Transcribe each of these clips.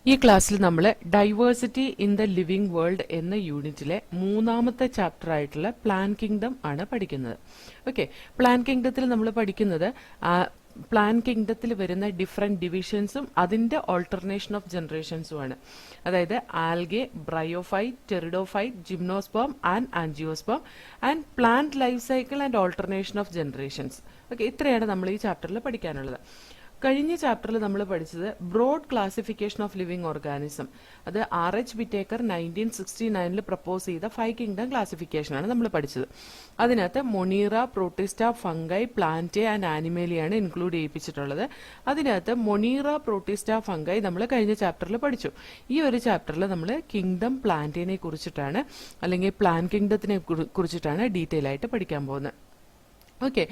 ഈ ക്ലാസ്സിൽ നമ്മൾ diversity in the living world എന്ന യൂണിറ്റിലെ മൂന്നാമത്തെ ചാപ്റ്റർ ആയിട്ടുള്ള പ്ലാൻ കിങ്ഡം ആണ് പഠിക്കുന്നത്. ഓക്കെ, പ്ലാൻ കിങ്ഡത്തിൽ നമ്മൾ പഠിക്കുന്നത് പ്ലാൻ കിങ്ഡത്തിൽ വരുന്ന ഡിഫറെന്റ് ഡിവിഷൻസും അതിന്റെ ഓൾട്ടർനേഷൻ ഓഫ് ജനറേഷൻസും ആണ്. അതായത് algae, bryophyte, pteridophyte, gymnosperm and angiosperm and plant life cycle and alternation of generations. Okay, ഇത്രയാണ് നമ്മൾ ഈ ചാപ്റ്ററിൽ പഠിക്കാനുള്ളത്. കഴിഞ്ഞ ചാപ്റ്ററിൽ നമ്മൾ പഠിച്ചത് broad classification of living organism. അത് RH വിറ്റേക്കർ 1969 പ്രപ്പോസ് ചെയ്ത 5 കിങ്ഡം ക്ലാസിഫിക്കേഷൻ ആണ് നമ്മൾ പഠിച്ചത്. അതിനകത്ത് monera, protista, fungi, plantae and ആനിമേലിയാണ് ഇൻക്ലൂഡ് ചെയ്യിപ്പിച്ചിട്ടുള്ളത്. അതിനകത്ത് മൊണീറ, പ്രോട്ടിസ്റ്റ, ഫംഗൈ നമ്മൾ കഴിഞ്ഞ ചാപ്റ്ററിൽ പഠിച്ചു. ഈ ഒരു ചാപ്റ്ററിൽ നമ്മൾ കിങ്ഡം പ്ലാന്റേനെ കുറിച്ചിട്ടാണ് അല്ലെങ്കിൽ പ്ലാൻ കിങ്ഡത്തിനെ കുറിച്ചിട്ടാണ് ഡീറ്റെയിൽ ആയിട്ട് പഠിക്കാൻ പോകുന്നത്. ഓക്കെ,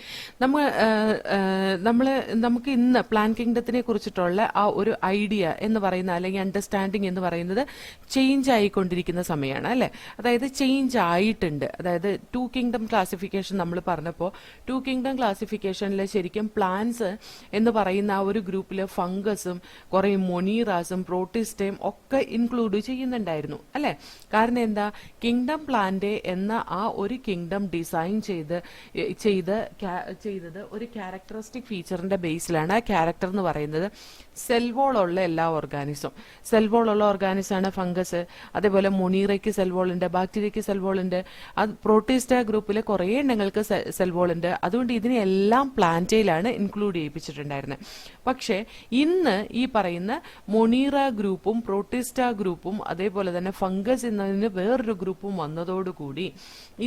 നമുക്ക് ഇന്ന് പ്ലാൻ കിങ്ഡത്തിനെ കുറിച്ചിട്ടുള്ള ആ ഒരു ഐഡിയ എന്ന് പറയുന്ന അല്ലെങ്കിൽ അണ്ടർസ്റ്റാൻഡിങ് എന്ന് പറയുന്നത് ചേഞ്ച് ആയിക്കൊണ്ടിരിക്കുന്ന സമയമാണ് അല്ലെ. അതായത് ചേഞ്ച് ആയിട്ടുണ്ട്. അതായത് 2 കിങ്ഡം ക്ലാസിഫിക്കേഷൻ നമ്മൾ പറഞ്ഞപ്പോൾ 2 കിങ്ഡം ക്ലാസിഫിക്കേഷനിൽ ശരിക്കും പ്ലാന്റ്സ് എന്ന് പറയുന്ന ആ ഒരു ഗ്രൂപ്പിൽ ഫംഗസും കുറെ മൊണീറാസും പ്രോട്ടിസ്റ്റയും ഒക്കെ ഇൻക്ലൂഡ് ചെയ്യുന്നുണ്ടായിരുന്നു അല്ലെ. കാരണം എന്താ, കിങ്ഡം പ്ലാന്റേ എന്ന ആ ഒരു കിങ്ഡം ഡിസൈൻ ചെയ്തത് ഒരു ക്യാരക്ടറിസ്റ്റിക് ഫീച്ചറിന്റെ ബേസിലാണ്. ആ ക്യാരക്ടർ എന്ന് പറയുന്നത് സെൽവോൾ ഉള്ള എല്ലാ ഓർഗാനിസും. സെൽവോൾ ഉള്ള ഓർഗാനിസ് ആണ് ഫംഗസ്. അതേപോലെ മൊണീറയ്ക്ക് സെൽവോൾ ഉണ്ട്, ബാക്ടീരിയയ്ക്ക് സെൽവോൾ ഉണ്ട്, അത് പ്രോട്ടിസ്റ്റ ഗ്രൂപ്പിലെ കുറെ എണ്ണങ്ങൾക്ക് സെൽവോൾ ഉണ്ട്. അതുകൊണ്ട് ഇതിനെല്ലാം പ്ലാന്റയിലാണ് ഇൻക്ലൂഡ് ചെയ്യിപ്പിച്ചിട്ടുണ്ടായിരുന്നത്. പക്ഷേ ഇന്ന് ഈ പറയുന്ന മൊണീറ ഗ്രൂപ്പും പ്രോട്ടിസ്റ്റ ഗ്രൂപ്പും അതേപോലെ തന്നെ ഫംഗസ് എന്നതിന് വേറൊരു ഗ്രൂപ്പും വന്നതോടുകൂടി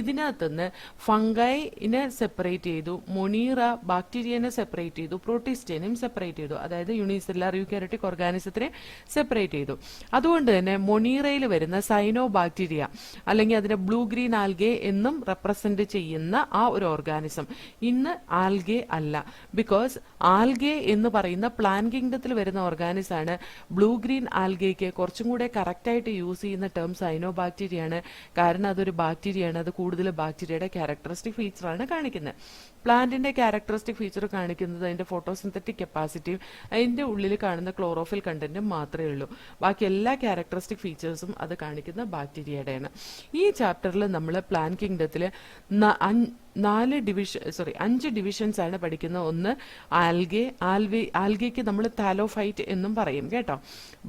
ഇതിനകത്തുനിന്ന് ഫംഗൈനെ സെപ്പറേറ്റ് ചെയ്തു, മൊണീറ ബാക്ടീരിയനെ സെപ്പറേറ്റ് ചെയ്തു, പ്രോട്ടിസ്റ്റേനെയും സെപ്പറേറ്റ് ചെയ്തു. അതായത് യൂണിസെല്ലുലാർ യൂക്കാരിയോട്ടിക് ഓർഗാനിസത്തിനെ സെപ്പറേറ്റ് ചെയ്തു. അതുകൊണ്ട് തന്നെ മൊണീറയിൽ വരുന്ന സൈനോ ബാക്ടീരിയ അല്ലെങ്കിൽ അതിന്റെ ബ്ലൂ ഗ്രീൻ ആൽഗെ എന്നും റെപ്രസെന്റ് ചെയ്യുന്ന ആ ഒരു ഓർഗാനിസം ഇന്ന് ആൽഗെ അല്ല. ബിക്കോസ് ആൽഗെ എന്ന് പറയുന്ന പ്ലാൻ കിങ്ഡത്തിൽ വരുന്ന ഓർഗാനിസം ആണ്. ബ്ലൂ ഗ്രീൻ ആൽഗയ്ക്ക് കുറച്ചും കൂടെ കറക്റ്റ് ആയിട്ട് യൂസ് ചെയ്യുന്ന ടേം സൈനോ ബാക്ടീരിയ ആണ്. കാരണം അതൊരു ബാക്ടീരിയ ആണ്. അത് കൂടുതൽ ബാക്ടീരിയയുടെ ക്യാരക്ടറിസ്റ്റിക് ഫീച്ചറാണ് കാണിക്കുന്നത്. പ്ലാന്റിന്റെ ക്യാരക്ടറിസ്റ്റിക് ഫീച്ചർ കാണിക്കുന്നത് അതിന്റെ ഫോട്ടോസിന്തറ്റിക് കപ്പാസിറ്റിയും അതിന്റെ ഉള്ളിൽ കാണുന്ന ക്ലോറോഫിൽ കണ്ടന്റും മാത്രമേ ഉള്ളൂ. ബാക്കി എല്ലാ ക്യാരക്ടറിസ്റ്റിക് ഫീച്ചേഴ്സും അത് കാണിക്കുന്ന ബാക്ടീരിയയുടെയാണ്. ഈ ചാപ്റ്ററിൽ നമ്മൾ പ്ലാൻ കിങ്ഡത്തിൽ 5 ഡിവിഷൻസ് ആണ് പഠിക്കുന്നത്. ഒന്ന് ആൽഗെ. ആൽഗയ്ക്ക് നമ്മൾ താലോഫൈറ്റ് എന്നും പറയും കേട്ടോ.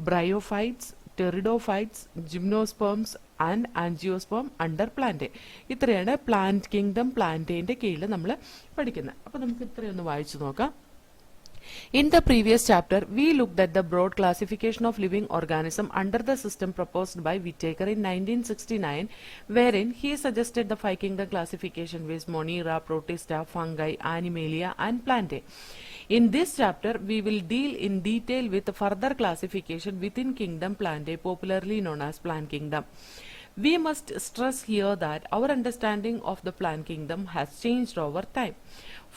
Bryophytes, pteridophytes, gymnosperms and angiosperm under Plantae. ഇത്രയാണ് പ്ലാന്റ് കിങ്ഡം പ്ലാന്റേന്റെ കീഴിൽ നമ്മൾ പഠിക്കുന്നത്. അപ്പൊ നമുക്ക് ഇത്രയൊന്ന് വായിച്ചു നോക്കാം. In the previous chapter, we looked at the broad classification of living organism under the system proposed by Whittaker in 1969, wherein he suggested the 5 kingdom classification with Monera, Protista, Fungi, Animalia and Plantae. In this chapter, we will deal in detail with the further classification within kingdom Plantae, popularly known as plant kingdom. We must stress here that our understanding of the plant kingdom has changed over time.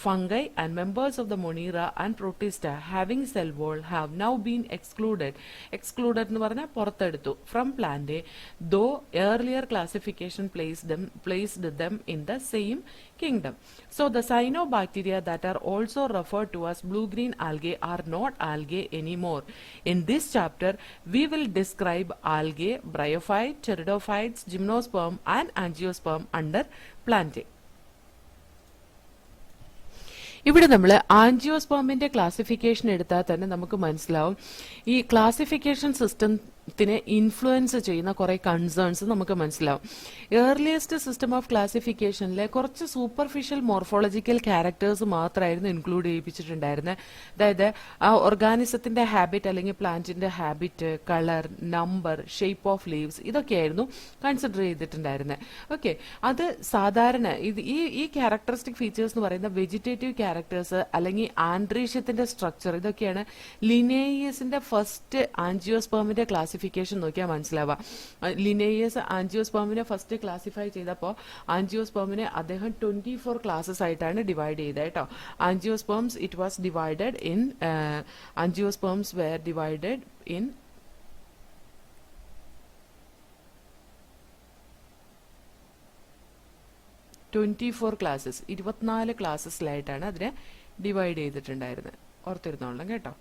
Fungi and members of the Monera and Protista having cell wall have now been excluded എന്ന് പറഞ്ഞാൽ പുറത്തെടുത്തു from Plantae, though earlier classification placed them in the same kingdom. So the cyanobacteria that are also referred to as blue-green algae are not algae anymore. In this chapter, we will describe algae, bryophyte, pteridophytes, gymnosperm and angiosperm under Plantae. ഇവിടെ നമ്മൾ ആൻജിയോസ്പേമിന്റെ classification എടുത്താൽ തന്നെ നമുക്ക് മനസ്സിലാവും ഈ classification സിസ്റ്റത്തിനെ influence ചെയ്യുന്ന കുറെ concerns നമുക്ക് മനസ്സിലാവും. ഏർലിയസ്റ്റ് സിസ്റ്റം ഓഫ് ക്ലാസിഫിക്കേഷനിലെ കുറച്ച് സൂപ്പർഫിഷ്യൽ മോർഫോളജിക്കൽ ക്യാരക്ടേഴ്സ് മാത്രമായിരുന്നു ഇൻക്ലൂഡ് ചെയ്യിപ്പിച്ചിട്ടുണ്ടായിരുന്നത്. അതായത് ആ ഓർഗാനിസത്തിന്റെ ഹാബിറ്റ് അല്ലെങ്കിൽ പ്ലാന്റിന്റെ habit, colour, number, shape of leaves ഇതൊക്കെയായിരുന്നു കൺസിഡർ ചെയ്തിട്ടുണ്ടായിരുന്നത്. ഓക്കെ, അത് സാധാരണ ഈ ക്യാരക്ടറിസ്റ്റിക് ഫീച്ചേഴ്സ് എന്ന് പറയുന്ന വെജിറ്റേറ്റീവ് ക്യാരക്ടേഴ്സ് അല്ലെങ്കിൽ ആൻഡ്രീഷ്യത്തിന്റെ സ്ട്രക്ചർ ഇതൊക്കെയാണ് ലിനേയിയസിന്റെ ഫസ്റ്റ് ആൻജിയോസ്പേമിന്റെ ക്ലാസിഫിക്കേഷൻ നോക്കിയാൽ മനസ്സിലാവുക. ലിനേയിയസ് ആൻജിയോസ്പേമിനെ ഫസ്റ്റ് ക്ലാസിഫൈ ചെയ്തപ്പോൾ ആൻജിയോസ്പേമിനെ അദ്ദേഹം 24 ക്ലാസസ് ആയിട്ടാണ് ഡിവൈഡ് ചെയ്തത് കേട്ടോ. Angiosperms it was divided in angiosperms were divided in 24 classes, 24 ക്ലാസ്സസിലായിട്ടാണ് അതിനെ ഡിവൈഡ് ചെയ്തിട്ടുണ്ടായിരുന്നത്. ഓർത്തിരുന്നോളണം കേട്ടോ.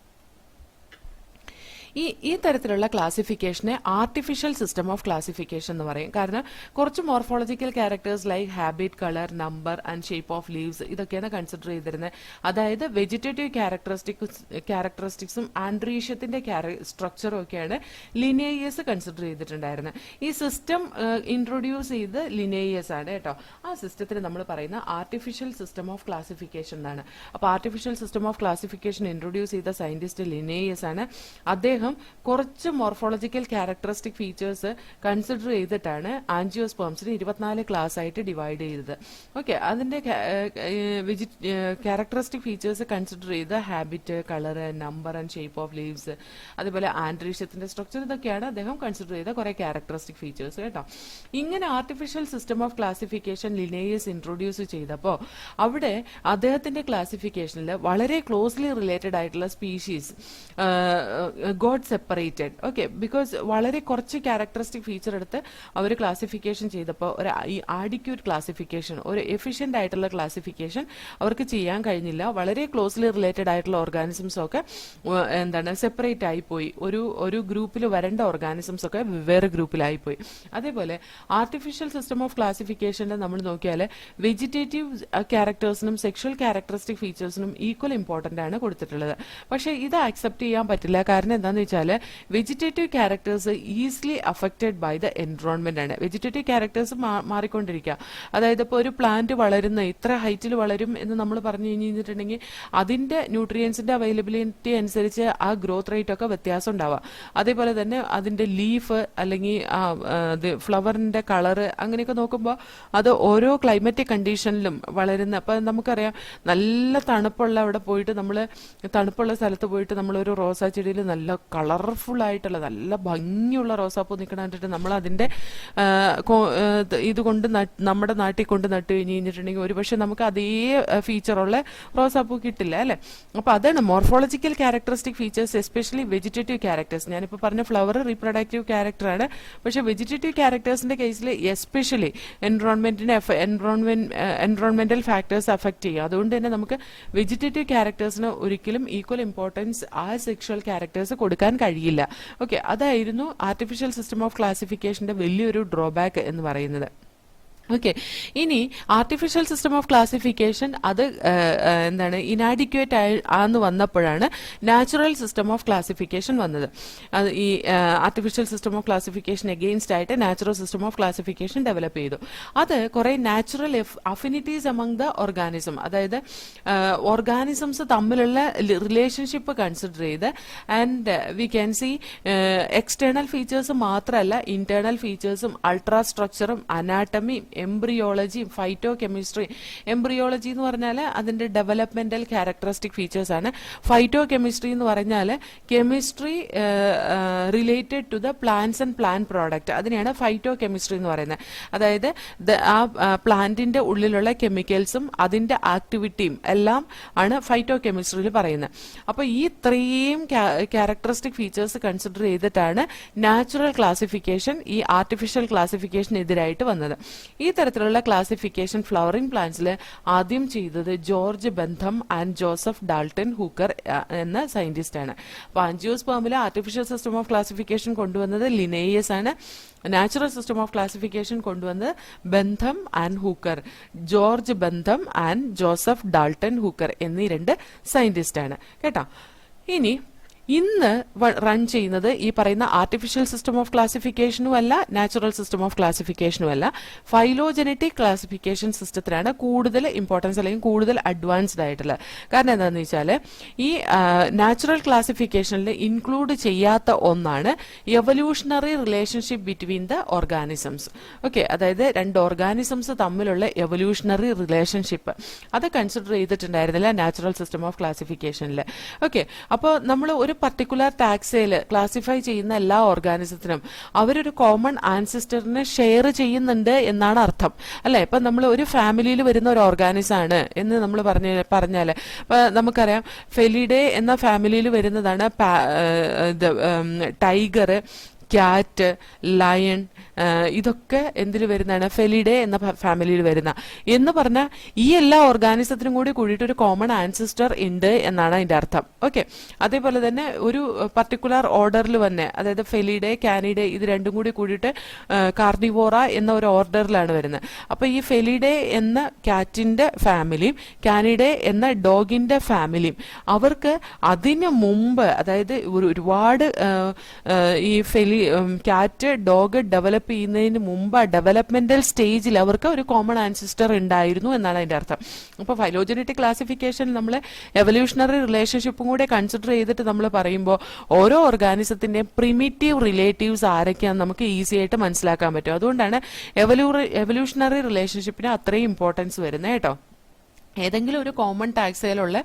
ഈ തരത്തിലുള്ള ക്ലാസിഫിക്കേഷനെ ആർട്ടിഫിഷ്യൽ സിസ്റ്റം ഓഫ് ക്ലാസിഫിക്കേഷൻ എന്ന് പറയും. കാരണം കുറച്ച് morphological characters like habit, colour, number and shape of leaves ഇതൊക്കെയാണ് കൺസിഡർ ചെയ്തിരുന്നത്. അതായത് വെജിറ്റേറ്റീവ് ക്യാരക്ടറിസ്റ്റിക്സും ആൻഡ്രീഷ്യത്തിന്റെ സ്ട്രക്ചറും ഒക്കെയാണ് ലിനേയേഴ്സ് കൺസിഡർ ചെയ്തിട്ടുണ്ടായിരുന്നത്. ഈ സിസ്റ്റം ഇൻട്രൊഡ്യൂസ് ചെയ്ത് ലിനേയേഴ്സ് ആണ് കേട്ടോ. ആ സിസ്റ്റത്തിന് നമ്മൾ പറയുന്ന ആർട്ടിഫിഷ്യൽ സിസ്റ്റം ഓഫ് ക്ലാസിഫിക്കേഷൻ എന്നാണ്. അപ്പൊ artificial system of classification introduce ചെയ്ത സയന്റിസ്റ്റ് ലിനേയസ് ആണ്. അദ്ദേഹം കുറച്ച് മോർഫോളജിക്കൽ ക്യാരക്ടറിസ്റ്റിക് ഫീച്ചേഴ്സ് കൺസിഡർ ചെയ്തിട്ടാണ് ആൻജിയോസ്പേംസിന് 24 ക്ലാസ് ആയിട്ട് ഡിവൈഡ് ചെയ്തത്. ഓക്കെ, അതിന്റെ ക്യാരക്ടറിസ്റ്റിക് ഫീച്ചേഴ്സ് കൺസിഡർ ചെയ്ത habit, colour, number and shape of leaves, അതുപോലെ ആൻഡ്രീഷ്യത്തിന്റെ സ്ട്രക്ചർ, ഇതൊക്കെയാണ് അദ്ദേഹം കൺസിഡർ ചെയ്ത കുറെ ക്യാരക്ടറിസ്റ്റിക് ഫീച്ചേഴ്സ് കേട്ടോ. ഇങ്ങനെ artificial system of classification Linnaeus introduce ചെയ്തപ്പോൾ അവിടെ അദ്ദേഹത്തിന്റെ ക്ലാസിഫിക്കേഷനിൽ വളരെ ക്ലോസ്ലി റിലേറ്റഡ് ആയിട്ടുള്ള species got separated. Okay, because വളരെ കുറച്ച് ക്യാരക്ടറിസ്റ്റിക് ഫീച്ചർ എടുത്ത് അവർ ക്ലാസിഫിക്കേഷൻ ചെയ്തപ്പോൾ ഒരു ആഡിക്യൂറ്റ് ക്ലാസിഫിക്കേഷൻ, ഒരു എഫിഷ്യന്റ് ആയിട്ടുള്ള ക്ലാസിഫിക്കേഷൻ അവർക്ക് ചെയ്യാൻ കഴിഞ്ഞില്ല. വളരെ ക്ലോസ്ലി റിലേറ്റഡ് ആയിട്ടുള്ള ഓർഗാനിസംസ് ഒക്കെ സെപ്പറേറ്റ് ആയിപ്പോയി. ഒരു ഗ്രൂപ്പിൽ വരേണ്ട ഓർഗാനിസംസ് ഒക്കെ വേറെ ഗ്രൂപ്പിലായിപ്പോയി. അതേപോലെ ആർട്ടിഫിഷ്യൽ സിസ്റ്റം ഓഫ് ക്ലാസിഫിക്കേഷനിൽ നമ്മൾ നോക്കിയാൽ വെജിറ്റേറ്റീവ് ക്യാരക്ടേഴ്സിനും സെക്ഷൽ ക്യാരക്ടറിസ്റ്റിക് ഫീച്ചേഴ്സിനും ഈക്വൽ ഇമ്പോർട്ടന്റ് ആണ് കൊടുത്തിട്ടുള്ളത്. പക്ഷെ ഇത് അക്സെപ്റ്റ് ചെയ്യാൻ പറ്റില്ല. കാരണം എന്താണെന്ന് വെച്ചാൽ vegetative characters easily affected by the environment ആണ്. വെജിറ്റേറ്റീവ് ക്യാരക്ടേഴ്സ് മാറിക്കൊണ്ടിരിക്കുക. അതായത് ഇപ്പോൾ ഒരു പ്ലാന്റ് വളരുന്ന ഇത്ര ഹൈറ്റിൽ വളരും എന്ന് നമ്മൾ പറഞ്ഞു കഴിഞ്ഞിട്ടുണ്ടെങ്കിൽ അതിന്റെ ന്യൂട്രിയൻസിന്റെ അവൈലബിലിറ്റി അനുസരിച്ച് ആ ഗ്രോത്ത് റേറ്റ് ഒക്കെ വ്യത്യാസം ഉണ്ടാവുക. അതേപോലെ തന്നെ അതിന്റെ ലീഫ് അല്ലെങ്കിൽ ഫ്ലവറിന്റെ കളറ് അങ്ങനെയൊക്കെ നോക്കുമ്പോൾ അത് ഓരോ ക്ലൈമറ്റിക് കണ്ടീഷനിലും വളരുന്ന. അപ്പൊ നമുക്കറിയാം, നല്ല തണുപ്പുള്ള അവിടെ പോയിട്ട് തണുപ്പുള്ള സ്ഥലത്ത് പോയിട്ട് നമ്മൾ ഒരു റോസാ ചെടിയിൽ നല്ല കളർഫുൾ ആയിട്ടുള്ള നല്ല ഭംഗിയുള്ള റോസാപ്പൂ നിൽക്കണ കണ്ടിട്ട് നമ്മൾ അതിന്റെ ഇതുകൊണ്ട് നമ്മുടെ നാട്ടിൽ കൊണ്ട് നട്ടു കഴിഞ്ഞിട്ടുണ്ടെങ്കിൽ ഒരുപക്ഷെ നമുക്ക് അതേ ഫീച്ചറുള്ള റോസാപ്പൂ കിട്ടില്ല അല്ലെ. അപ്പൊ അതാണ് morphological characteristic features, especially vegetative characters. ഞാനിപ്പോ പറഞ്ഞ ഫ്ലവർ റീപ്രൊഡക്റ്റീവ് ക്യാരക്ടറാണ്. പക്ഷെ വെജിറ്റേറ്റീവ് ക്യാരക്ടേഴ്സിന്റെ കേസിൽ എസ്പെഷ്യലി എൻവറോൺമെന്റൽ ഫാക്ടേഴ്സ് അഫക്ട് ചെയ്യും. അതുകൊണ്ട് തന്നെ നമുക്ക് വെജിറ്റേറ്റീവ് ക്യാരക്ടേഴ്സിന് ഒരിക്കലും ഈക്വൽ ഇമ്പോർട്ടൻസ് ആ സെക്ഷൽ ക്യാരക്ടേഴ്സ് കൊടുക്കാൻ കഴിയില്ല. ഓക്കെ, അതായിരുന്നു ആർട്ടിഫിഷ്യൽ സിസ്റ്റം ഓഫ് ക്ലാസിഫിക്കേഷന്റെ വലിയൊരു ഡ്രോബാക്ക് എന്ന് പറയുന്നത്. ഓക്കെ, ഇനി ആർട്ടിഫിഷ്യൽ സിസ്റ്റം ഓഫ് ക്ലാസിഫിക്കേഷൻ അത് ഇനാഡിക്വേറ്റ് ആന്ന് വന്നപ്പോഴാണ് നാച്ചുറൽ സിസ്റ്റം ഓഫ് ക്ലാസിഫിക്കേഷൻ വന്നത്. അത് ഈ artificial system of classification against ആയിട്ട് natural system of classification develop ചെയ്തു. അത് കുറെ natural affinities among the organism, അതായത് ഓർഗാനിസംസ് തമ്മിലുള്ള റിലേഷൻഷിപ്പ് കൺസിഡർ ചെയ്ത് and we can see external features മാത്രമല്ല ഇന്റേണൽ ഫീച്ചേഴ്സും അൾട്രാ സ്ട്രക്ചറും അനാട്ടമിയും എംബ്രിയോളജിയും ഫൈറ്റോ കെമിസ്ട്രി. എംബ്രിയോളജി എന്ന് പറഞ്ഞാൽ അതിന്റെ ഡെവലപ്മെന്റൽ ക്യാരക്ടറിസ്റ്റിക് ഫീച്ചേഴ്സ് ആണ്. ഫൈറ്റോ കെമിസ്ട്രി എന്ന് പറഞ്ഞാൽ chemistry related to the plants and plant product, അതിനെയാണ് ഫൈറ്റോ കെമിസ്ട്രി എന്ന് പറയുന്നത്. അതായത് ആ പ്ലാന്റിന്റെ ഉള്ളിലുള്ള കെമിക്കൽസും അതിന്റെ ആക്ടിവിറ്റിയും എല്ലാം ആണ് ഫൈറ്റോ കെമിസ്ട്രിയിൽ പറയുന്നത്. അപ്പൊ ഈ ഇത്രയും ക്യാരക്ടറിസ്റ്റിക് ഫീച്ചേഴ്സ് കൺസിഡർ ചെയ്തിട്ടാണ് നാച്ചുറൽ ക്ലാസിഫിക്കേഷൻ ഈ ആർട്ടിഫിഷ്യൽ ക്ലാസിഫിക്കേഷൻ എതിരായിട്ട് വന്നത്. ഈ തരത്തിലുള്ള ക്ലാസിഫിക്കേഷൻ ഫ്ലവറിംഗ് പ്ലാന്റ്സിൽ ആദ്യം ചെയ്തത് George ബെന്തം and Joseph Dalton Hooker എന്ന സയന്റിസ്റ്റ് ആണ്. അപ്പൊ ആൻജിയോസ്പേമിലെ ആർട്ടിഫിഷ്യൽ സിസ്റ്റം ഓഫ് ക്ലാസിഫിക്കേഷൻ കൊണ്ടുവന്നത് ലിനേയസ് ആണ്. നാച്ചുറൽ സിസ്റ്റം ഓഫ് ക്ലാസിഫിക്കേഷൻ കൊണ്ടുവന്നത് ബെന്തം and Hooker, George ബെന്തം and Joseph Dalton Hooker എന്നീ 2 സയന്റിസ്റ്റ് ആണ് കേട്ടോ. ഇനി ഇന്ന് റൺ ചെയ്യുന്നത് ഈ പറയുന്ന ആർട്ടിഫിഷ്യൽ സിസ്റ്റം ഓഫ് ക്ലാസിഫിക്കേഷനും അല്ല നാച്ചുറൽ സിസ്റ്റം ഓഫ് ക്ലാസിഫിക്കേഷനും അല്ല, ഫൈലോജനറ്റിക് ക്ലാസിഫിക്കേഷൻ സിസ്റ്റത്തിനാണ് കൂടുതൽ ഇമ്പോർട്ടൻസ് അല്ലെങ്കിൽ കൂടുതൽ അഡ്വാൻസ്ഡ് ആയിട്ടുള്ളത്. കാരണം എന്താണെന്ന് വെച്ചാൽ ഈ നാച്ചുറൽ ക്ലാസിഫിക്കേഷനിൽ ഇൻക്ലൂഡ് ചെയ്യാത്ത ഒന്നാണ് evolutionary relationship between the organisms. Okay, അതായത് 2 ഓർഗാനിസംസ് തമ്മിലുള്ള എവല്യൂഷണറി റിലേഷൻഷിപ്പ് അത് കൺസിഡർ ചെയ്തിട്ടുണ്ടായിരുന്നില്ല നാച്ചുറൽ സിസ്റ്റം ഓഫ് ക്ലാസിഫിക്കേഷനിൽ. ഓക്കെ, അപ്പോൾ നമ്മൾ ഒരു പർട്ടിക്കുലർ ടാക്സയിൽ ക്ലാസിഫൈ ചെയ്യുന്ന എല്ലാ ഓർഗാനിസത്തിനും അവരൊരു കോമൺ ആൻസിസ്റ്ററിനെ ഷെയർ ചെയ്യുന്നുണ്ട് എന്നാണ് അർത്ഥം അല്ലെ. ഇപ്പൊ നമ്മൾ ഒരു ഫാമിലിയിൽ വരുന്ന ഒരു ഓർഗാനിസം ആണ് എന്ന് നമ്മൾ പറഞ്ഞാല് ഇപ്പൊ നമുക്കറിയാം ഫെലിഡേ എന്ന ഫാമിലിയിൽ വരുന്നതാണ് ടൈഗർ, ക്യാറ്റ്, ലയൺ, ഇതൊക്കെ എന്തിൽ വരുന്നതാണ്? ഫെലിഡേ എന്ന ഫാമിലിയിൽ വരുന്ന എന്ന് പറഞ്ഞാൽ ഈ എല്ലാ ഓർഗാനിസത്തിനും കൂടി കൂടിയിട്ട് ഒരു കോമൺ ആൻസിസ്റ്റർ ഉണ്ട് എന്നാണ് അതിന്റെ അർത്ഥം. ഓക്കെ, അതേപോലെ തന്നെ ഒരു പർട്ടിക്കുലർ ഓർഡറിൽ വന്നെ, അതായത് ഫെലിഡേ, കാനിഡേ, ഇത് രണ്ടും കൂടി കൂടിയിട്ട് കാർണിവോറ എന്ന ഒരു ഓർഡറിലാണ് വരുന്നത്. അപ്പൊ ഈ ഫെലിഡേ എന്ന കാറ്റിന്റെ ഫാമിലിയും കാനിഡേ എന്ന ഡോഗിന്റെ ഫാമിലിയും അവർക്ക് അതിനു മുമ്പ്, അതായത് ഒരുപാട് ഈ കാറ്റ്, ഡോഗ് ഡെവലപ്പ് ചെയ്യുന്നതിന് മുമ്പ് ഡെവലപ്മെന്റൽ സ്റ്റേജിൽ അവർക്ക് ഒരു കോമൺ ആൻസിസ്റ്റർ ഉണ്ടായിരുന്നു എന്നാണ് അതിന്റെ അർത്ഥം. അപ്പൊ ഫൈലോജനറ്റിക് ക്ലാസിഫിക്കേഷൻ നമ്മൾ എവല്യൂഷണറി റിലേഷൻഷിപ്പും കൂടെ കൺസിഡർ ചെയ്തിട്ട് നമ്മൾ പറയുമ്പോൾ ഓരോ ഓർഗാനിസത്തിന്റെ പ്രിമിറ്റീവ് റിലേറ്റീവ്സ് ആരൊക്കെയാണെന്ന് നമുക്ക് ഈസി ആയിട്ട് മനസ്സിലാക്കാൻ പറ്റും. അതുകൊണ്ടാണ് എവല്യൂഷണറി റിലേഷൻഷിപ്പിന് അത്രയും ഇമ്പോർട്ടൻസ് വരുന്നത് കേട്ടോ. ഏതെങ്കിലും ഒരു കോമൺ ടാക്സയിലുള്ള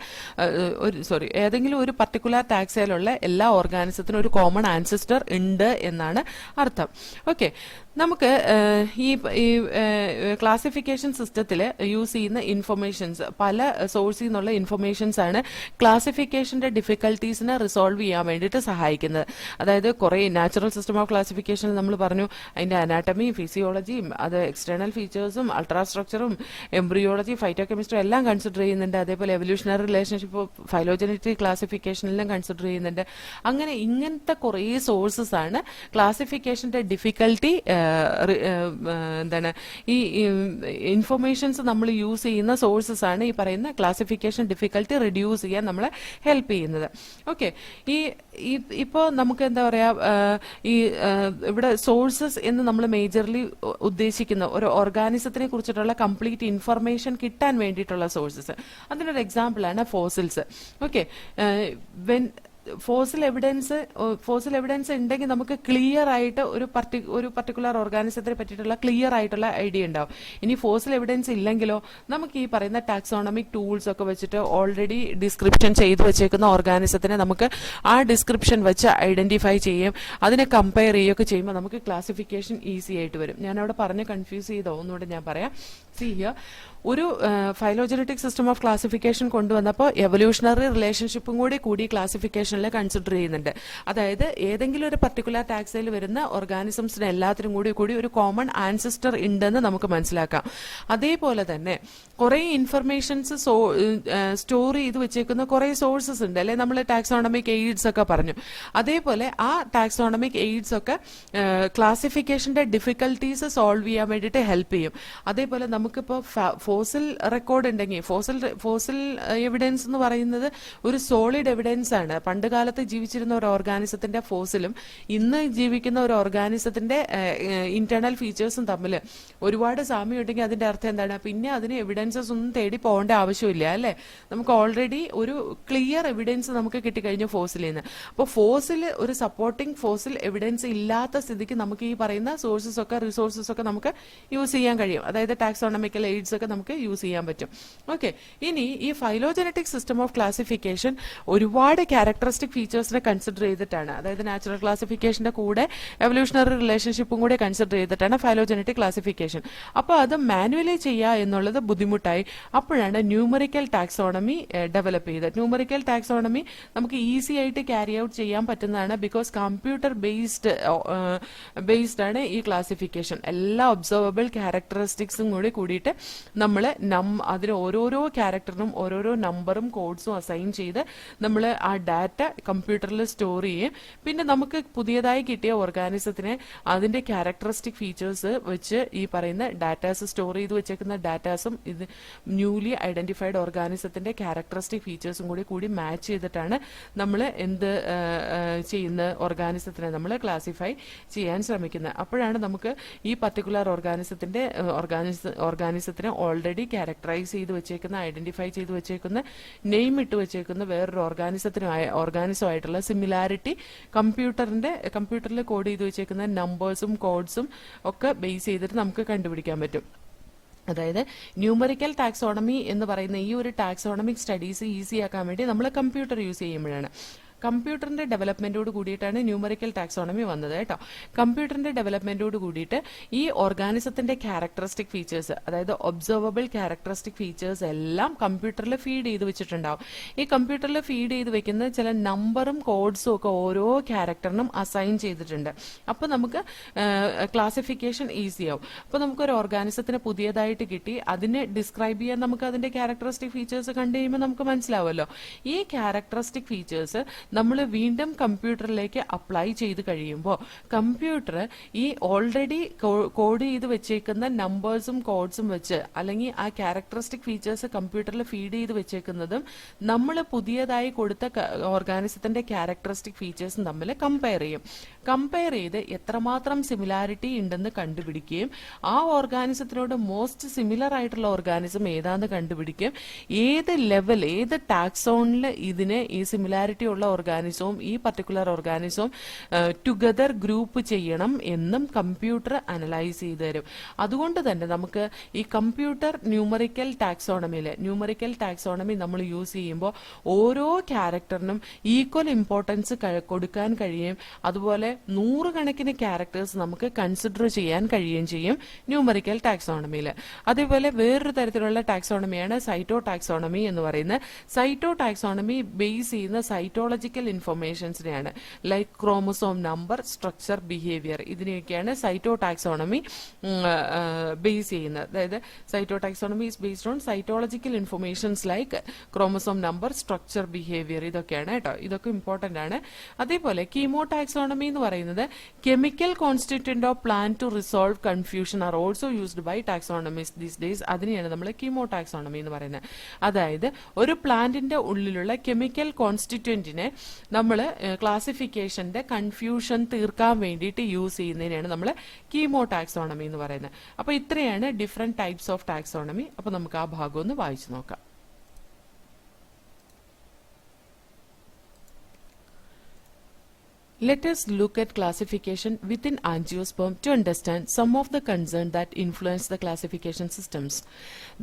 ഏതെങ്കിലും ഒരു പർട്ടിക്കുലർ ടാക്സയിലുള്ള എല്ലാ ഓർഗാനിസത്തിനും ഒരു കോമൺ ആൻസിസ്റ്റർ ഉണ്ട് എന്നാണ് അർത്ഥം. ഓക്കെ, നമുക്ക് ഈ ക്ലാസിഫിക്കേഷൻ സിസ്റ്റത്തിൽ യൂസ് ചെയ്യുന്ന ഇൻഫർമേഷൻസ്, പല സോഴ്സിൽ നിന്നുള്ള ഇൻഫർമേഷൻസ് ആണ് ക്ലാസിഫിക്കേഷന്റെ ഡിഫിക്കൽട്ടീസിനെ റിസോൾവ് ചെയ്യാൻ വേണ്ടിയിട്ട് സഹായിക്കുന്നത്. അതായത് കുറെ നാച്ചുറൽ സിസ്റ്റം ഓഫ് ക്ലാസിഫിക്കേഷൻ നമ്മൾ പറഞ്ഞു, അതിന്റെ അനാട്ടമിയും ഫിസിയോളജിയും അത് എക്സ്റ്റേണൽ ഫീച്ചേഴ്സും അൾട്രാസ്ട്രക്ചറും എംബ്രിയോളജി, ഫൈറ്റോകെമിസ്ട്രി എല്ലാം കൺസിഡർ ചെയ്യുന്നുണ്ട്. അതേപോലെ എവല്യൂഷണറി റിലേഷൻഷിപ്പ് ഫൈലോജനറ്റിക് ക്ലാസിഫിക്കേഷനിലും കൺസിഡർ ചെയ്യുന്നുണ്ട്. അങ്ങനെ ഇങ്ങനത്തെ കുറെ സോഴ്സസ് ആണ് ക്ലാസിഫിക്കേഷന്റെ ഡിഫിക്കൽട്ടി എന്താണ് ഈ ഇൻഫർമേഷൻസ് നമ്മൾ യൂസ് ചെയ്യുന്ന സോഴ്സസ് ആണ് ഈ പറയുന്ന ക്ലാസിഫിക്കേഷൻ ഡിഫിക്കൽട്ടി റിഡ്യൂസ് ചെയ്യാൻ നമ്മളെ ഹെൽപ്പ് ചെയ്യുന്നത്. ഓക്കെ, ഇപ്പോ നമുക്ക് എന്താ പറയാ, ഈ ഇവിടെ സോഴ്സസ് എന്ന് നമ്മൾ മേജർലി ഉദ്ദേശിക്കുന്ന ഒരു ഓർഗാനിസത്തിനെ കുറിച്ചിട്ടുള്ള കംപ്ലീറ്റ് ഇൻഫർമേഷൻ കിട്ടാൻ വേണ്ടിയിട്ടുള്ള സോഴ്സസ്. അതിനൊരു എക്സാമ്പിൾ ആണ് ഫോസിൽസ്. ഓക്കെ, ഫോസിൽ എവിഡൻസ് ഉണ്ടെങ്കിൽ നമുക്ക് ക്ലിയർ ആയിട്ട് ഒരു പർട്ടിക്കുലർ ഓർഗാനിസത്തിനെ പറ്റിയിട്ടുള്ള ക്ലിയർ ആയിട്ടുള്ള ഐഡിയ ഉണ്ടാവും. ഇനി ഫോസിൽ എവിഡൻസ് ഇല്ലെങ്കിലോ നമുക്ക് ഈ പറയുന്ന ടാക്സോണമിക് ടൂൾസ് ഒക്കെ വെച്ചിട്ട് ഓൾറെഡി ഡിസ്ക്രിപ്ഷൻ ചെയ്തു വെച്ചേക്കുന്ന ഓർഗാനിസത്തിനെ നമുക്ക് ആ ഡിസ്ക്രിപ്ഷൻ വെച്ച് ഐഡന്റിഫൈ ചെയ്യും, അതിനെ കമ്പയർ ചെയ്യുകയൊക്കെ ചെയ്യുമ്പോൾ നമുക്ക് ക്ലാസിഫിക്കേഷൻ ഈസി ആയിട്ട് വരും. ഞാൻ അവിടെ പറഞ്ഞ് കൺഫ്യൂസ് ചെയ്തോ ഒന്നുകൂടെ ഞാൻ പറയാം. സി ഹിയർ, ഒരു ഫൈലോജനറ്റിക് സിസ്റ്റം ഓഫ് ക്ലാസിഫിക്കേഷൻ കൊണ്ടുവന്നപ്പോൾ എവല്യൂഷണറി റിലേഷൻഷിപ്പും കൂടി ക്ലാസിഫിക്കേഷനിൽ കൺസിഡർ ചെയ്യുന്നുണ്ട്. അതായത് ഏതെങ്കിലും ഒരു പർട്ടിക്കുലർ ടാക്സയിൽ വരുന്ന ഓർഗാനിസംസിന് എല്ലാത്തിനും കൂടി ഒരു കോമൺ ആൻസിസ്റ്റർ ഉണ്ടെന്ന് നമുക്ക് മനസ്സിലാക്കാം. അതേപോലെ തന്നെ കുറെ ഇൻഫർമേഷൻസ് സ്റ്റോർ ചെയ്ത് വെച്ചേക്കുന്ന കുറെ സോഴ്സസ് ഉണ്ട് അല്ലെ. നമ്മൾ ടാക്സോണമിക് എയ്ഡ്സ് ഒക്കെ പറഞ്ഞു. അതേപോലെ ആ ടാക്സോണമിക് എയ്ഡ്സ് ഒക്കെ ക്ലാസിഫിക്കേഷന്റെ ഡിഫിക്കൽട്ടീസ് സോൾവ് ചെയ്യാൻ വേണ്ടിയിട്ട് ഹെൽപ്പ് ചെയ്യും. അതേപോലെ നമുക്കിപ്പോ ഫോസിൽ റെക്കോർഡ് ഉണ്ടെങ്കിൽ ഫോസിൽ എവിഡൻസ് എന്ന് പറയുന്നത് ഒരു സോളിഡ് എവിഡൻസ് ആണ്. പണ്ട് കാലത്ത് ജീവിച്ചിരുന്ന ഒരു ഓർഗാനിസത്തിന്റെ ഫോസിലും ഇന്ന് ജീവിക്കുന്ന ഒരു ഓർഗാനിസത്തിന്റെ ഇന്റേണൽ ഫീച്ചേഴ്സും തമ്മിൽ ഒരുപാട് സാമ്യം ഉണ്ടെങ്കിൽ അതിന്റെ അർത്ഥം എന്താണ്? പിന്നെ അതിന് എവിഡൻസസ് ഒന്നും തേടി പോകേണ്ട ആവശ്യമില്ല അല്ലെ. നമുക്ക് ഓൾറെഡി ഒരു ക്ലിയർ എവിഡൻസ് നമുക്ക് കിട്ടിക്കഴിഞ്ഞു ഫോസിൽ നിന്ന്. അപ്പോൾ ഫോസിൽ ഒരു സപ്പോർട്ടിംഗ് ഫോസിൽ എവിഡൻസ് ഇല്ലാത്ത സ്ഥിതിക്ക് നമുക്ക് ഈ പറയുന്ന റിസോഴ്സസ് ഒക്കെ നമുക്ക് യൂസ് ചെയ്യാൻ കഴിയും. അതായത് ടാക്സോണമിക്കൽ എയ്ഡ്സ് ഒക്കെ നമുക്ക് യൂസ് ചെയ്യാൻ പറ്റും. ഓക്കെ, ഇനി ഈ ഫൈലോജനറ്റിക് സിസ്റ്റം ഓഫ് ക്ലാസിഫിക്കേഷൻ ഒരുപാട് ക്യാരക്ടറിസ്റ്റിക് ഫീച്ചേഴ്സിനെ കൺസിഡർ ചെയ്തിട്ടാണ്, അതായത് നാച്ചുറൽ ക്ലാസിഫിക്കേഷന്റെ കൂടെ എവല്യൂഷണറി റിലേഷൻഷിപ്പും കൂടെ കൺസിഡർ ചെയ്തിട്ടാണ് ഫൈലോജനറ്റിക് ക്ലാസിഫിക്കേഷൻ. അപ്പോൾ അത് മാനുവലി ചെയ്യുക എന്നുള്ളത് ബുദ്ധിമുട്ടായി. അപ്പോഴാണ് ന്യൂമറിക്കൽ ടാക്സോണമി ഡെവലപ്പ് ചെയ്തത്. ന്യൂമറിക്കൽ ടാക്സോണമി നമുക്ക് ഈസി ആയിട്ട് ക്യാരി ഔട്ട് ചെയ്യാൻ പറ്റുന്നതാണ്. ബിക്കോസ് കമ്പ്യൂട്ടർ ബേസ്ഡ് ആണ് ഈ ക്ലാസിഫിക്കേഷൻ. എല്ലാ ഒബ്സർവബിൾ ക്യാരക്ടറിസ്റ്റിക്സും കൂടിയിട്ട് നമ്മൾ അതിന് ഓരോരോ ക്യാരക്ടറിനും ഓരോരോ നമ്പറും കോഡ്സും അസൈൻ ചെയ്ത് നമ്മൾ ആ ഡാറ്റ കമ്പ്യൂട്ടറിൽ സ്റ്റോർ ചെയ്യും. പിന്നെ നമുക്ക് പുതിയതായി കിട്ടിയ ഓർഗാനിസത്തിനെ അതിന്റെ ക്യാരക്ടറിസ്റ്റിക് ഫീച്ചേഴ്സ് വെച്ച് ഈ പറയുന്ന ഡാറ്റാസ് സ്റ്റോർ ചെയ്ത് വെച്ചേക്കുന്ന ഡാറ്റാസും ഇത് ന്യൂലി ഐഡന്റിഫൈഡ് ഓർഗാനിസത്തിന്റെ ക്യാരക്ടറിസ്റ്റിക് ഫീച്ചേഴ്സും കൂടി മാച്ച് ചെയ്തിട്ടാണ് നമ്മൾ എന്ത് ചെയ്യുന്ന ഓർഗാനിസത്തിനെ നമ്മൾ ക്ലാസിഫൈ ചെയ്യാൻ ശ്രമിക്കുന്നത്. അപ്പോഴാണ് നമുക്ക് ഈ പർട്ടിക്കുലർ ഓർഗാനിസത്തിനെ ഓൾറെഡി ക്യാരക്ടറൈസ് ചെയ്ത് വെച്ചേക്കുന്ന, ഐഡന്റിഫൈ ചെയ്ത് വെച്ചേക്കുന്ന, നെയിം ഇട്ട് വെച്ചേക്കുന്ന വേറൊരു ഓർഗാനിസമായിട്ടുള്ള സിമിലാരിറ്റി കമ്പ്യൂട്ടറിൽ കോഡ് ചെയ്ത് വെച്ചേക്കുന്ന നമ്പേഴ്സും കോഡ്സും ഒക്കെ ബേസ് ചെയ്തിട്ട് നമുക്ക് കണ്ടുപിടിക്കാൻ പറ്റും. അതായത് ന്യൂമറിക്കൽ ടാക്സോണമി എന്ന് പറയുന്ന ഈ ഒരു ടാക്സോണമിക് സ്റ്റഡീസ് ഈസി ആക്കാൻ വേണ്ടി നമ്മൾ കമ്പ്യൂട്ടർ യൂസ് ചെയ്യുമ്പോഴാണ്. കമ്പ്യൂട്ടറിന്റെ ഡെവലപ്മെന്റോട് കൂടിയിട്ടാണ് ന്യൂമറിക്കൽ ടാക്സോണമി വന്നത് കേട്ടോ. കമ്പ്യൂട്ടറിന്റെ ഡെവലപ്മെന്റോട് കൂടിയിട്ട് ഈ ഓർഗാനിസത്തിന്റെ ക്യാരക്ടറിസ്റ്റിക് ഫീച്ചേഴ്സ്, അതായത് ഒബ്സർവബിൾ ക്യാരക്ടറിസ്റ്റിക് ഫീച്ചേഴ്സ് എല്ലാം കമ്പ്യൂട്ടറിൽ ഫീഡ് ചെയ്ത് വെച്ചിട്ടുണ്ടാവും. ഈ കമ്പ്യൂട്ടറിൽ ഫീഡ് ചെയ്ത് വെക്കുന്ന ചില നമ്പറും കോഡ്സും ഒക്കെ ഓരോ ക്യാരക്ടറിനും അസൈൻ ചെയ്തിട്ടുണ്ട്. അപ്പൊ നമുക്ക് ക്ലാസിഫിക്കേഷൻ ഈസി ആവും. അപ്പൊ നമുക്ക് ഒരു ഓർഗാനിസത്തിന് പുതിയതായിട്ട് കിട്ടി, അതിനെ ഡിസ്ക്രൈബ് ചെയ്യാൻ നമുക്ക് അതിന്റെ ക്യാരക്ടറിസ്റ്റിക് ഫീച്ചേഴ്സ് കണ്ടു കഴിയുമ്പോൾ നമുക്ക് മനസ്സിലാവുമല്ലോ. ഈ ക്യാരക്ടറിസ്റ്റിക് ഫീച്ചേഴ്സ് നമ്മൾ വീണ്ടും കമ്പ്യൂട്ടറിലേക്ക് അപ്ലൈ ചെയ്ത് കഴിയുമ്പോൾ കമ്പ്യൂട്ടർ ഈ ഓൾറെഡി കോഡ് ചെയ്ത് വെച്ചേക്കുന്ന നമ്പേഴ്സും കോഡ്സും വെച്ച്, അല്ലെങ്കിൽ ആ ക്യാരക്ടറിസ്റ്റിക് ഫീച്ചേഴ്സ് കമ്പ്യൂട്ടറിൽ ഫീഡ് ചെയ്ത് വെച്ചേക്കുന്നതും നമ്മൾ പുതിയതായി കൊടുത്ത ഓർഗാനിസത്തിന്റെ ക്യാരക്ടറിസ്റ്റിക് ഫീച്ചേഴ്സും തമ്മിൽ കമ്പയർ ചെയ്യും. കമ്പയർ ചെയ്ത് എത്രമാത്രം സിമിലാരിറ്റി ഉണ്ടെന്ന് കണ്ടുപിടിക്കുകയും ആ ഓർഗാനിസത്തിനോട് മോസ്റ്റ് സിമിലർ ആയിട്ടുള്ള ഓർഗാനിസം ഏതാന്ന് കണ്ടുപിടിക്കും. ഏത് ലെവൽ, ഏത് ടാക്സോണിൽ ഇതിന് ഈ സിമിലാരിറ്റി ഉള്ള ഓർഗാനിസവും ഈ പർട്ടിക്കുലർ ഓർഗാനിസവും ടുഗദർ ഗ്രൂപ്പ് ചെയ്യണം എന്നും കമ്പ്യൂട്ടർ അനലൈസ് ചെയ്ത് തരും. അതുകൊണ്ട് തന്നെ നമുക്ക് ഈ കമ്പ്യൂട്ടർ ന്യൂമറിക്കൽ ടാക്സോണമി നമ്മൾ യൂസ് ചെയ്യുമ്പോൾ ഓരോ ക്യാരക്ടറിനും ഈക്വൽ ഇമ്പോർട്ടൻസ് കൊടുക്കാൻ കഴിയും. അതുപോലെ നൂറുകണക്കിന് ക്യാരക്ടേഴ്സ് നമുക്ക് കൺസിഡർ ചെയ്യാൻ കഴിയുകയും ചെയ്യും ന്യൂമറിക്കൽ ടാക്സോണമിയിൽ. അതേപോലെ വേറൊരു തരത്തിലുള്ള ടാക്സോണമിയാണ് സൈറ്റോ ടാക്സോണമി എന്ന് പറയുന്നത്. സൈറ്റോ ടാക്സോണമി ബേസ് ചെയ്യുന്ന സൈറ്റോളജിക്കൽ ഇൻഫർമേഷൻസിനെയാണ്, like chromosome number, structure, behaviour. ഇതിനെയൊക്കെയാണ് സൈറ്റോ ടാക്സോണമി ബേസ് ചെയ്യുന്നത്. അതായത് cytotaxonomy is based on cytological informations like chromosome number, structure, behaviour. ഇതൊക്കെയാണ് കേട്ടോ. ഇതൊക്കെ ഇമ്പോർട്ടന്റ് ആണ്. അതേപോലെ കീമോ ടാക്സോണമി എന്ന് പറയുന്നത് chemical constituent of plant to resolve confusion are also used by taxonomist these days. അതിനെയാണ് നമ്മൾ കീമോ ടാക്സോണമി എന്ന് പറയുന്നത്. അതായത് ഒരു പ്ലാന്റിന്റെ ഉള്ളിലുള്ള കെമിക്കൽ കോൺസ്റ്റിറ്റ്യൂന്റിനെ നമ്മൾ ക്ലാസിഫിക്കേഷന്റെ കൺഫ്യൂഷൻ തീർക്കാൻ വേണ്ടിയിട്ട് യൂസ് ചെയ്യുന്നതിനാണ് നമ്മൾ കീമോ ടാക്സോണമി എന്ന് പറയുന്നത്. അപ്പൊ ഇത്രയാണ് ഡിഫറെന്റ് ടൈപ്സ് ഓഫ് ടാക്സോണമി. അപ്പൊ നമുക്ക് ആ ഭാഗം ഒന്ന് വായിച്ചു നോക്കാം. Let us look at classification within angiosperm to understand some of the concerns that influence the classification systems.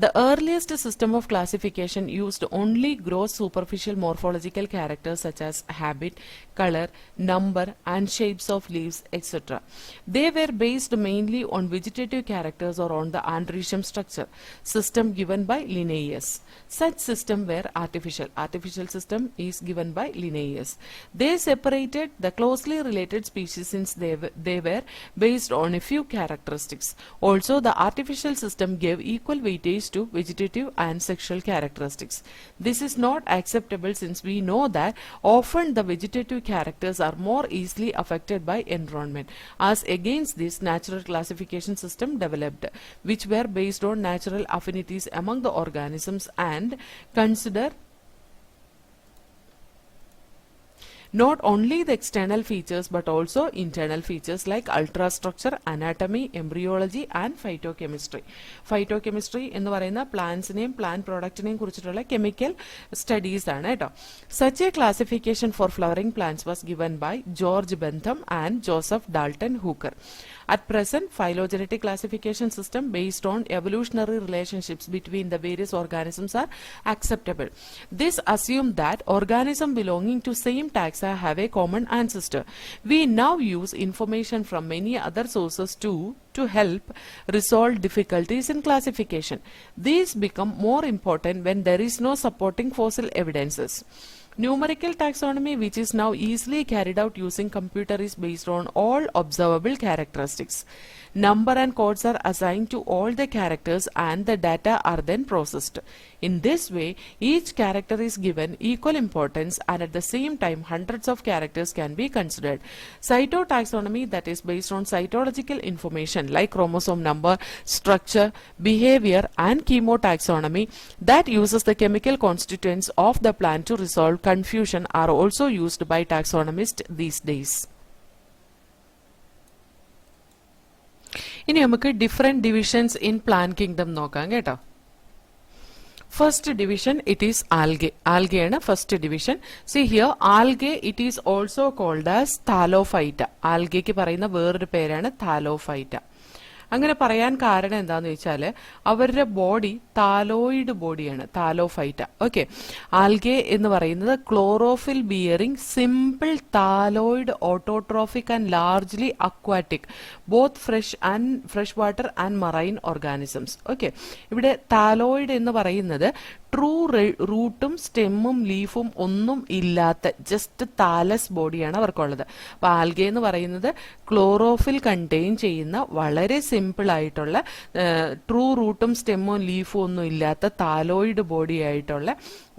The earliest system of classification used only gross superficial morphological characters such as habit, color, number, and shapes of leaves, etc. They were based mainly on vegetative characters or on the androecium structure system given by Linnaeus. Such systems were artificial. Artificial system is given by Linnaeus. They separated the closely related species since they were based on a few characteristics. Also, the artificial system gave equal weightage to vegetative and sexual characteristics. This is not acceptable since we know that often the vegetative characters are more easily affected by environment. As against this, natural classification system developed, which were based on natural affinities among the organisms and consider not only the external features but also internal features like ultrastructure, anatomy, embryology and phytochemistry. Phytochemistry എന്ന് പറയുന്ന പ്ലാന്റ്സിനെയും plant പ്രോഡക്റ്റിനെയും കുറിച്ചിട്ടുള്ള chemical studies ആണ് കേട്ടോ. Such a classification for flowering plants was given by George Bentham and Joseph Dalton Hooker. At present, phylogenetic classification system based on evolutionary relationships between the various organisms are acceptable. This assumes that organisms belonging to same taxa have a common ancestor. We now use information from many other sources to help resolve difficulties in classification. These become more important when there is no supporting fossil evidences. Numerical taxonomy, which is now easily carried out using computer, is based on all observable characteristics. Number and codes are assigned to all the characters and the data are then processed. In this way, each character is given equal importance and at the same time hundreds of characters can be considered. Cytotaxonomy, that is based on cytological information like chromosome number, structure, behavior and chemotaxonomy that uses the chemical constituents of the plant to resolve confusion are also used by taxonomists these days. ഇനി നമുക്ക് different divisions in plant kingdom നോക്കാം കേട്ടോ. First division it is algae. ആൽഗെയാണ് first division. See here algae it is also called as thallophyta. ആൽഗയ്ക്ക് പറയുന്ന വേറൊരു പേരാണ് thallophyta. അങ്ങനെ പറയാൻ കാരണം എന്താന്ന് വെച്ചാൽ അവരുടെ ബോഡി താലോയിഡ് ബോഡിയാണ്, താലോഫൈറ്റ. ഓക്കെ, ആൽഗെ എന്ന് പറയുന്നത് chlorophyll bearing simple thalloid autotrophic and largely aquatic both fresh water and marine organisms. Okay, ഇവിടെ താലോയിഡ് എന്ന് പറയുന്നത് ട്രൂ റൂട്ടും സ്റ്റെമ്മും ലീഫും ഒന്നും ഇല്ലാത്ത ജസ്റ്റ് താലസ് ബോഡിയാണ് അവർക്കുള്ളത്. അപ്പൊ ആൽഗെ എന്ന് പറയുന്നത് ക്ലോറോഫിൽ കണ്ടെയ്ൻ ചെയ്യുന്ന വളരെ സിമ്പിൾ ആയിട്ടുള്ള ട്രൂ റൂട്ടും സ്റ്റെമ്മും ലീഫും ഒന്നും ഇല്ലാത്ത താലോയിഡ് ബോഡി ആയിട്ടുള്ള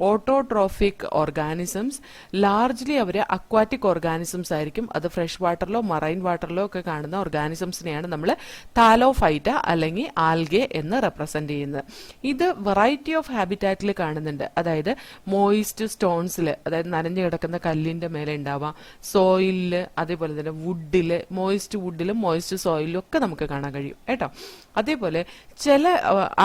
ഓട്ടോട്രോഫിക് ഓർഗാനിസംസ്. ലാർജ്ലി അവർ അക്വാറ്റിക് ഓർഗാനിസംസ് ആയിരിക്കും. അത് ഫ്രഷ് വാട്ടറിലോ മറൈൻ വാട്ടറിലോ ഒക്കെ കാണുന്ന ഓർഗാനിസംസിനെയാണ് നമ്മൾ താലോഫൈറ്റ അല്ലെങ്കിൽ ആൽഗെ എന്ന് റെപ്രസെന്റ് ചെയ്യുന്നത്. ഇത് വെറൈറ്റി ഓഫ് ഹാബിറ്റാറ്റിൽ കാണുന്നുണ്ട്. അതായത് മോയിസ്റ്റ് സ്റ്റോൺസിൽ, അതായത് നനഞ്ഞു കിടക്കുന്ന കല്ലിന്റെ മേലെ ഉണ്ടാവാം, സോയിലില്, അതേപോലെ തന്നെ വുഡില്, മോയിസ്റ്റ് വുഡിലും മോയിസ്റ്റ് സോയിലും ഒക്കെ നമുക്ക് കാണാൻ കഴിയും കേട്ടോ. അതേപോലെ ചില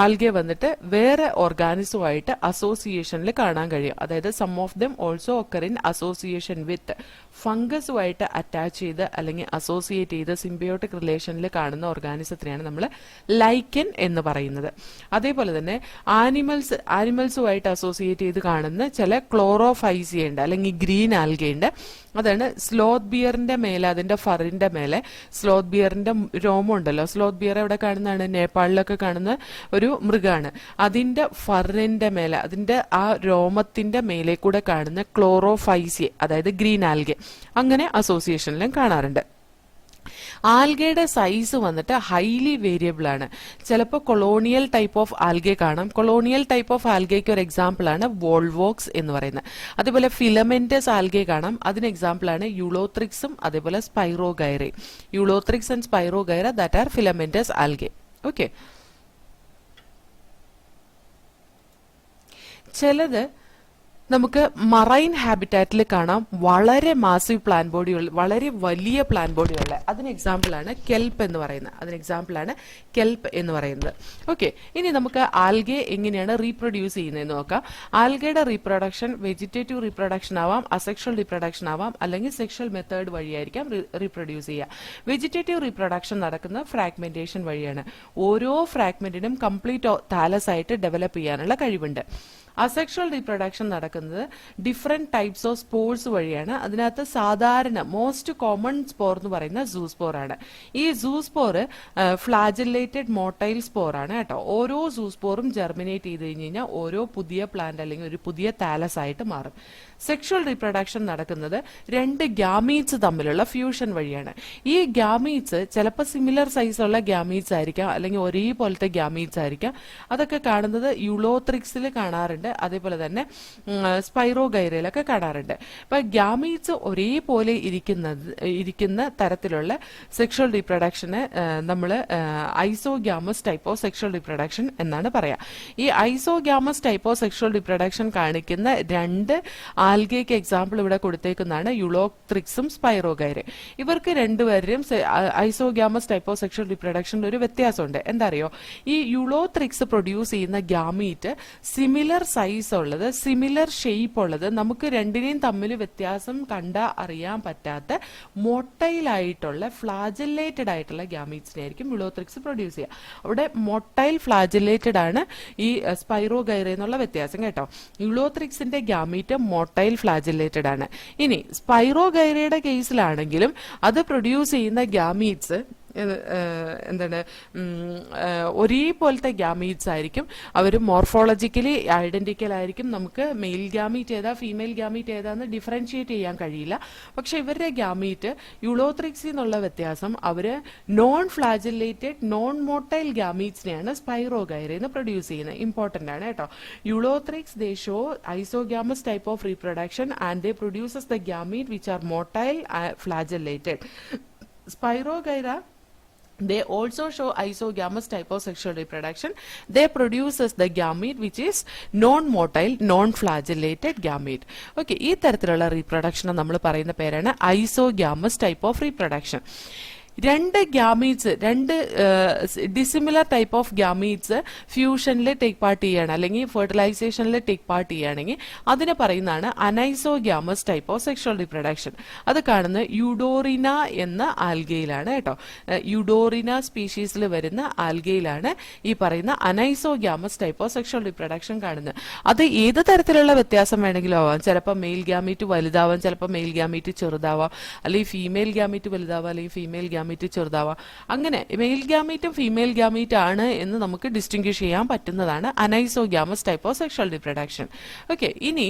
ആൽഗെ വന്നിട്ട് വേറെ ഓർഗാനിസവുമായിട്ട് അസോസിയേഷനിൽ കാണാൻ കഴിയും. അതായത് some of them also occur in association with ഫംഗസുമായിട്ട് അറ്റാച്ച് ചെയ്ത് അല്ലെങ്കിൽ അസോസിയേറ്റ് ചെയ്ത് സിംബയോട്ടിക് റിലേഷനിൽ കാണുന്ന ഓർഗാനിസത്തിനെയാണ് നമ്മൾ ലൈക്കൻ എന്ന് പറയുന്നത്. അതേപോലെ തന്നെ ആനിമൽസുമായിട്ട് അസോസിയേറ്റ് ചെയ്ത് കാണുന്ന ചില ക്ലോറോഫൈസിയ ഉണ്ട് അല്ലെങ്കിൽ ഗ്രീൻ ആൽഗെ ഉണ്ട്. അതാണ് സ്ലോത്ത് ബിയറിന്റെ മേലെ, അതിന്റെ ഫറിന്റെ മേലെ സ്ലോത്ത് ബിയറിന്റെ രോമം ഉണ്ടല്ലോ. സ്ലോത്ത് ബിയർ എവിടെ കാണുന്നതാണ്? നേപ്പാളിലൊക്കെ കാണുന്ന ഒരു മൃഗമാണ്. അതിന്റെ ഫറിന്റെ മേലെ, അതിന്റെ ആ രോമത്തിന്റെ മേലെ കൂടെ കാണുന്ന ക്ലോറോഫൈസിയ, അതായത് ഗ്രീൻ ആൽഗെ, അങ്ങനെ അസോസിയേഷനിലും കാണാറുണ്ട്. ആൽഗയുടെ സൈസ് വന്നിട്ട് ഹൈലി വേരിയബിൾ ആണ്. ചിലപ്പോൾ കൊളോണിയൽ ടൈപ്പ് ഓഫ് ആൽഗെ കാണാം. കൊളോണിയൽ ടൈപ്പ് ഓഫ് ആൽഗയ്ക്ക് ഒരു എക്സാമ്പിൾ ആണ് വോൾവോക്സ് എന്ന് പറയുന്നത്. അതേപോലെ ഫിലമെന്റസ് ആൽഗെ കാണാം. അതിന് എക്സാമ്പിൾ ആണ് യൂളോത്രിക്സും അതേപോലെ സ്പൈറോഗൈറയും. Ulothrix and spirogyra that are filamentous algae. Okay, ചിലത് നമുക്ക് മറൈൻ ഹാബിറ്റാറ്റിൽ കാണാം വളരെ മാസീവ് പ്ലാൻ ബോഡിയുള്ള, വളരെ വലിയ പ്ലാൻ ബോഡിയുള്ള. അതിന് എക്സാമ്പിൾ ആണ് കെൽപ്പ് എന്ന് പറയുന്നത്. ഓക്കെ, ഇനി നമുക്ക് ആൽഗെ എങ്ങനെയാണ് റീപ്രൊഡ്യൂസ് ചെയ്യുന്നതെന്ന് നോക്കാം. ആൽഗയുടെ റീപ്രൊഡക്ഷൻ വെജിറ്റേറ്റീവ് റീപ്രൊഡക്ഷൻ ആവാം, അസെക്ഷൽ റീപ്രൊഡക്ഷൻ ആവാം, അല്ലെങ്കിൽ സെക്ഷൽ മെത്തേഡ് വഴിയായിരിക്കാം റീപ്രൊഡ്യൂസ് ചെയ്യുക. വെജിറ്റേറ്റീവ് റീപ്രൊഡക്ഷൻ നടക്കുന്ന ഫ്രാഗ്മെന്റേഷൻ വഴിയാണ്. ഓരോ ഫ്രാഗ്മെന്റിനും കംപ്ലീറ്റ് താലസ് ആയിട്ട് ഡെവലപ്പ് ചെയ്യാനുള്ള കഴിവുണ്ട്. അസെക്ഷൽ റീപ്രൊഡക്ഷൻ നടക്കുന്നത് ഡിഫറെന്റ് ടൈപ്സ് ഓഫ് സ്പോർസ് വഴിയാണ്. അതിനകത്ത് സാധാരണ മോസ്റ്റ് കോമൺ സ്പോർ എന്ന് പറയുന്ന സൂസ്പോർ ആണ്. ഈ സൂസ്പോർ ഫ്ലാജല്ലേറ്റഡ് മോട്ടൈൽ സ്പോർ ആണ് കേട്ടോ. ഓരോ സൂസ്പോറും ജെർമിനേറ്റ് ചെയ്ത് കഴിഞ്ഞാൽ ഓരോ പുതിയ പ്ലാന്റ് അല്ലെങ്കിൽ ഒരു പുതിയ താലസ് ആയിട്ട് മാറും. സെക്ഷൽ റീപ്രൊഡക്ഷൻ നടക്കുന്നത് രണ്ട് ഗ്യാമീറ്റ്സ് തമ്മിലുള്ള ഫ്യൂഷൻ വഴിയാണ്. ഈ ഗ്യാമീറ്റ്സ് ചിലപ്പോൾ സിമിലർ സൈസുള്ള ഗ്യാമീറ്റ്സ് ആയിരിക്കാം, അല്ലെങ്കിൽ ഒരേപോലത്തെ ഗ്യാമീറ്റ്സ് ആയിരിക്കാം. അതൊക്കെ കാണുന്നത് യൂളോത്രിക്സിൽ കാണാറുണ്ട്, അതേപോലെ തന്നെ സ്പൈറോഗൈറയിലൊക്കെ കാണാറുണ്ട്. അപ്പൊ ഗ്യാമീറ്റ്സ് ഒരേപോലെ ഇരിക്കുന്ന തരത്തിലുള്ള സെക്ഷൽ റീപ്രൊഡക്ഷന് നമ്മൾ ഐസോഗ്യാമസ് ടൈപ്പ് ഓഫ് സെക്ഷൽ റീപ്രൊഡക്ഷൻ എന്നാണ് പറയാ. ഈ ഐസോഗ്യാമസ് ടൈപ്പ് ഓഫ് സെക്ഷൽ റീപ്രൊഡക്ഷൻ കാണിക്കുന്ന രണ്ട് ആൽഗയ്ക്ക് എക്സാമ്പിൾ ഇവിടെ കൊടുത്തേക്കുന്നതാണ് യൂളോത്രിക്സും സ്പൈറോഗൈറയും. ഇവർക്ക് രണ്ടുപേരും ഐസോഗ്യാമസ് ടൈപ്പ് ഓഫ് സെക്ഷൽ റീപ്രൊഡക്ഷനിൽ ഒരു വ്യത്യാസമുണ്ട്. എന്താ അറിയോ? ഈ യൂളോത്രിക്സ് പ്രൊഡ്യൂസ് ചെയ്യുന്ന ഗ്യാമീറ്റ് സിമിലർ സൈസ് ഉള്ളത്, സിമിലർ ഷേപ്പ് ഉള്ളത്, നമുക്ക് രണ്ടിനെയും തമ്മിൽ വ്യത്യാസം കണ്ടാ അറിയാൻ പറ്റാത്ത മൊട്ടൈൽ ആയിട്ടുള്ള ഫ്ലാജല്ലേറ്റഡ് ആയിട്ടുള്ള ഗ്യാമീറ്റ്സിനെ ആയിരിക്കും യൂളോത്രിക്സ് പ്രൊഡ്യൂസ് ചെയ്യുക. അവിടെ മൊട്ടൈൽ ഫ്ലാജല്ലേറ്റഡ് ആണ് ഈ സ്പൈറോഗൈറ എന്നുള്ള വ്യത്യാസം കേട്ടോ. യൂളോത്രിക്സിന്റെ ഗ്യാമീറ്റ് മൊട്ടൈൽ ഫ്ലാജല്ലേറ്റഡ് ആണ്. ഇനി സ്പൈറോഗൈറയുടെ കേസിലാണെങ്കിലും അത് പ്രൊഡ്യൂസ് ചെയ്യുന്ന ഗ്യാമീറ്റ്സ് എന്താണ് ഒരേപോലത്തെ ഗ്യാമീറ്റ്സ് ആയിരിക്കും. അവർ മോർഫോളജിക്കലി ഐഡന്റിക്കൽ ആയിരിക്കും. നമുക്ക് മെയിൽ ഗ്യാമീറ്റ് ഏതാ ഫീമെയിൽ ഗ്യാമീറ്റ് ഏതാന്ന് ഡിഫറൻഷിയേറ്റ് ചെയ്യാൻ കഴിയില്ല. പക്ഷെ ഇവരുടെ ഗ്യാമീറ്റ് യൂളോത്രിക്സിൽ നിന്നുള്ള വ്യത്യാസം, അവര് നോൺ ഫ്ലാജല്ലേറ്റഡ് നോൺ മോട്ടൈൽ ഗ്യാമീറ്റ്സിനെയാണ് സ്പൈറോഗൈറന്ന് പ്രൊഡ്യൂസ് ചെയ്യുന്നത്. ഇമ്പോർട്ടന്റ് ആണ് കേട്ടോ. Ulothrix they show isogamous type of reproduction and they produces the gamete which are motile flagellated. Spirogyra, they also show isogamous type of sexual reproduction. They produces the gamete which is non-motile, non-flagellated gamete. Okay, ഈ തരത്തിലുള്ള reproduction നമ്മൾ പറയുന്ന പേരാണ് isogamous type of reproduction. രണ്ട് gametes, രണ്ട് dissimilar type of gametes ഫ്യൂഷനിൽ take part ചെയ്യുകയാണ് അല്ലെങ്കിൽ ഫെർട്ടിലൈസേഷനിൽ ടേക്ക് പാർട്ട് ചെയ്യുകയാണെങ്കിൽ അതിനെ പറയുന്നതാണ് anisogamous type of sexual reproduction. അത് കാണുന്നത് യൂഡോറിന എന്ന ആൽഗയിലാണ് കേട്ടോ. യൂഡോറിന സ്പീഷീസിൽ വരുന്ന ആൽഗയിലാണ് ഈ പറയുന്ന അനൈസോഗ്യാമസ് ടൈപ്പ് ഓഫ് സെക്ഷൽ റീപ്രൊഡക്ഷൻ കാണുന്നത്. അത് ഏത് തരത്തിലുള്ള വ്യത്യാസം വേണമെങ്കിലും ആവാം. ചിലപ്പോൾ മെയിൽ ഗ്യാമീറ്റ് വലുതാവാം, ചിലപ്പോൾ മെയിൽ ഗ്യാമീറ്റ് ചെറുതാവാം, അല്ലെങ്കിൽ ഫീമെയിൽ ഗ്യാമീറ്റ് വലുതാവാം, അല്ലെങ്കിൽ ഫീമെയിൽ ഗ്യാമീറ്റ് ചെറുതാവാം. അങ്ങനെ മെയിൽ ഗ്യാമീറ്റും ഫീമെയിൽ ഗ്യാമീറ്റ് ആണ് എന്ന് നമുക്ക് ഡിസ്റ്റിംഗ്വിഷ് ചെയ്യാൻ പറ്റുന്നതാണ് anisogamous type of sexual reproduction. Okay, ഇനി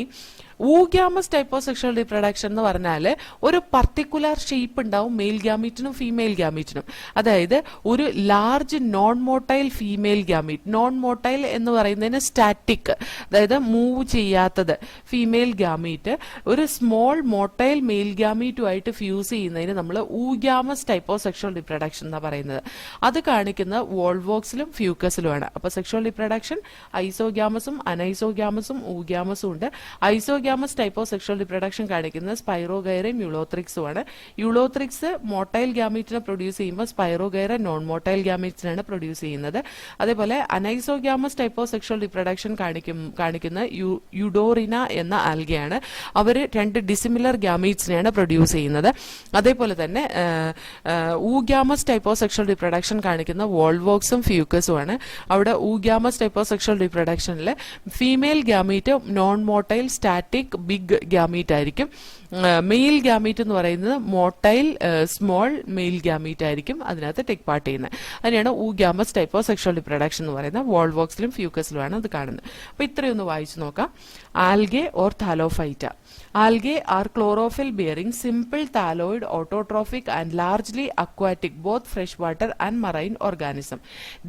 oogamous type of sexual reproduction എന്ന് പറഞ്ഞാൽ ഒരു പർട്ടിക്കുലർ ഷേപ്പ് ഉണ്ടാവും മെയിൽ ഗ്യാമീറ്റിനും ഫീമെയിൽ ഗ്യാമീറ്റിനും. അതായത് ഒരു large non motile female gamete, non motile എന്ന് പറയുന്നതിന് സ്റ്റാറ്റിക്, അതായത് മൂവ് ചെയ്യാത്തത് ഫീമെയിൽ ഗ്യാമീറ്റ് ഒരു സ്മോൾ മോട്ടൈൽ മെയിൽ ഗ്യാമീറ്റുമായിട്ട് ഫ്യൂസ് ചെയ്യുന്നതിന് നമ്മൾ oogamous type of sexual reproduction എന്നാണ് പറയുന്നത്. അത് കാണിക്കുന്ന വോൾവോക്സിലും ഫ്യൂക്കസിലുമാണ്. അപ്പൊ സെക്ഷൽ റീപ്രൊഡക്ഷൻ ഐസോഗ്യാമസും അനൈസോഗ്യാമസും ഊഗ്യാമസും ഉണ്ട്. ഐസോഗ്യാമസ് ടൈപ്പ് ഓഫ് സെക്ഷൽ റീപ്രൊഡക്ഷൻ കാണിക്കുന്നത് സ്പൈറോഗൈറയും യൂളോത്രിക്സും ആണ്. യൂളോത്രിക്സ് മോട്ടൈൽ ഗ്യാമീറ്റിനെ പ്രൊഡ്യൂസ് ചെയ്യുമ്പോൾ സ്പൈറോഗൈറ നോൺ മോട്ടൈൽ ഗ്യാമീറ്റ്സിനാണ് പ്രൊഡ്യൂസ് ചെയ്യുന്നത്. അതേപോലെ അനൈസോഗ്യാമസ് ടൈപ്പ് ഓഫ് സെക്ഷൽ റീപ്രൊഡക്ഷൻ കാണിക്കുന്ന യുഡോറിന എന്ന ആൽഗയാണ്. അവർ രണ്ട് ഡിസിമിലർ ഗ്യാമീറ്റ്സിനെയാണ് പ്രൊഡ്യൂസ് ചെയ്യുന്നത്. അതേപോലെ തന്നെ ഊഗ്യാമസ് ടൈപ്പ് ഓഫ് സെക്ഷൽ റീപ്രൊഡക്ഷൻ കാണിക്കുന്ന വോൾവോക്സും ഫ്യൂക്കസും ആണ്. അവിടെ ഊഗ്യാമസ് ടൈപ്പ് ഓഫ് സെക്ഷൽ റീപ്രൊഡക്ഷനിൽ female gamete non motile static big gamete ആയിരിക്കും. മെയിൽ ഗ്യാമീറ്റ് എന്ന് പറയുന്നത് മോട്ടൈൽ സ്മോൾ മെയിൽ ഗ്യാമീറ്റ് ആയിരിക്കും അതിനകത്ത് ടേക്ക് പാർട്ട് ചെയ്യുന്നത്. അതിനെയാണ് ഊഗ്യാമസ് ടൈപ്പ് ഓഫ് സെക്ഷൽ റീപ്രൊഡക്ഷൻ എന്ന് പറയുന്നത്. വോൾവോക്സിലും ഫ്യൂക്കസിലുമാണ് അത് കാണുന്നത്. അപ്പൊ ഇത്രയൊന്ന് വായിച്ചു നോക്കാം. Algae or thallophyta. Algae are chlorophyll bearing simple thalloid autotrophic and largely aquatic both freshwater and marine organism.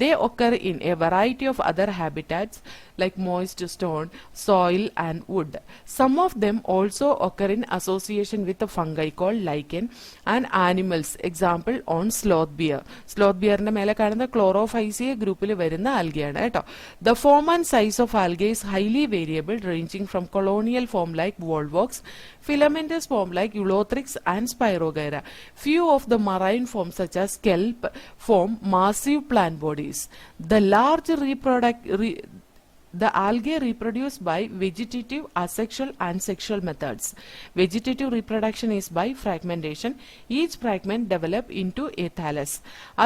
They occur in a variety of other habitats like moist stone, soil and wood. Some of them also occur in association with a fungi called lichen and animals. Example on sloth bear. Sloth bear ന്റെ മേലെ കാണുന്ന Chlorophyceae ഗ്രൂപ്പിൽ വരുന്ന ആൽഗയാണ് കേട്ടോ. The form and size of algae is highly variable ranging from colonial form like volvox, filamentous form like Ulothrix and Spirogyra. Few of the marine forms such as kelp form massive plant bodies. The algae reproduce by vegetative, asexual and sexual methods. Vegetative reproduction is by fragmentation. Each fragment develop into a thallus.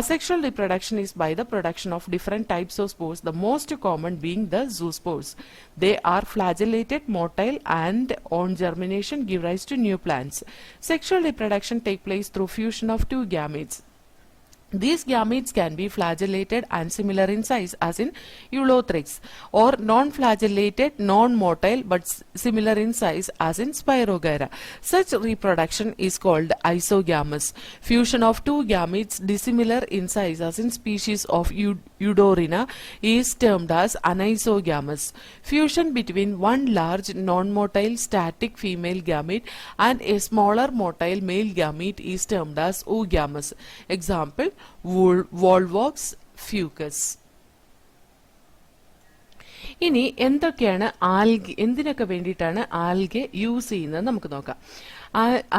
Asexual reproduction is by the production of different types of spores, the most common being the zoospores. They are flagellated, motile and on germination give rise to new plants. Sexual reproduction take place through fusion of two gametes. These gametes can be flagellated and similar in size as in Ulothrix, or non-flagellated, non-motile but similar in size as in Spirogyra. Such reproduction is called isogamous. Fusion of two gametes dissimilar in size as in species of Eudorina is termed as anisogamous. Fusion between one large non-motile static female gamete and a smaller motile male gamete is termed as oogamous. Example, Volvox fucus. ഇനി എന്തൊക്കെയാണ് algae, എന്തിനൊക്കെ വേണ്ടിയിട്ടാണ് algae use ചെയ്യുന്നത് നമുക്ക് നോക്കാം.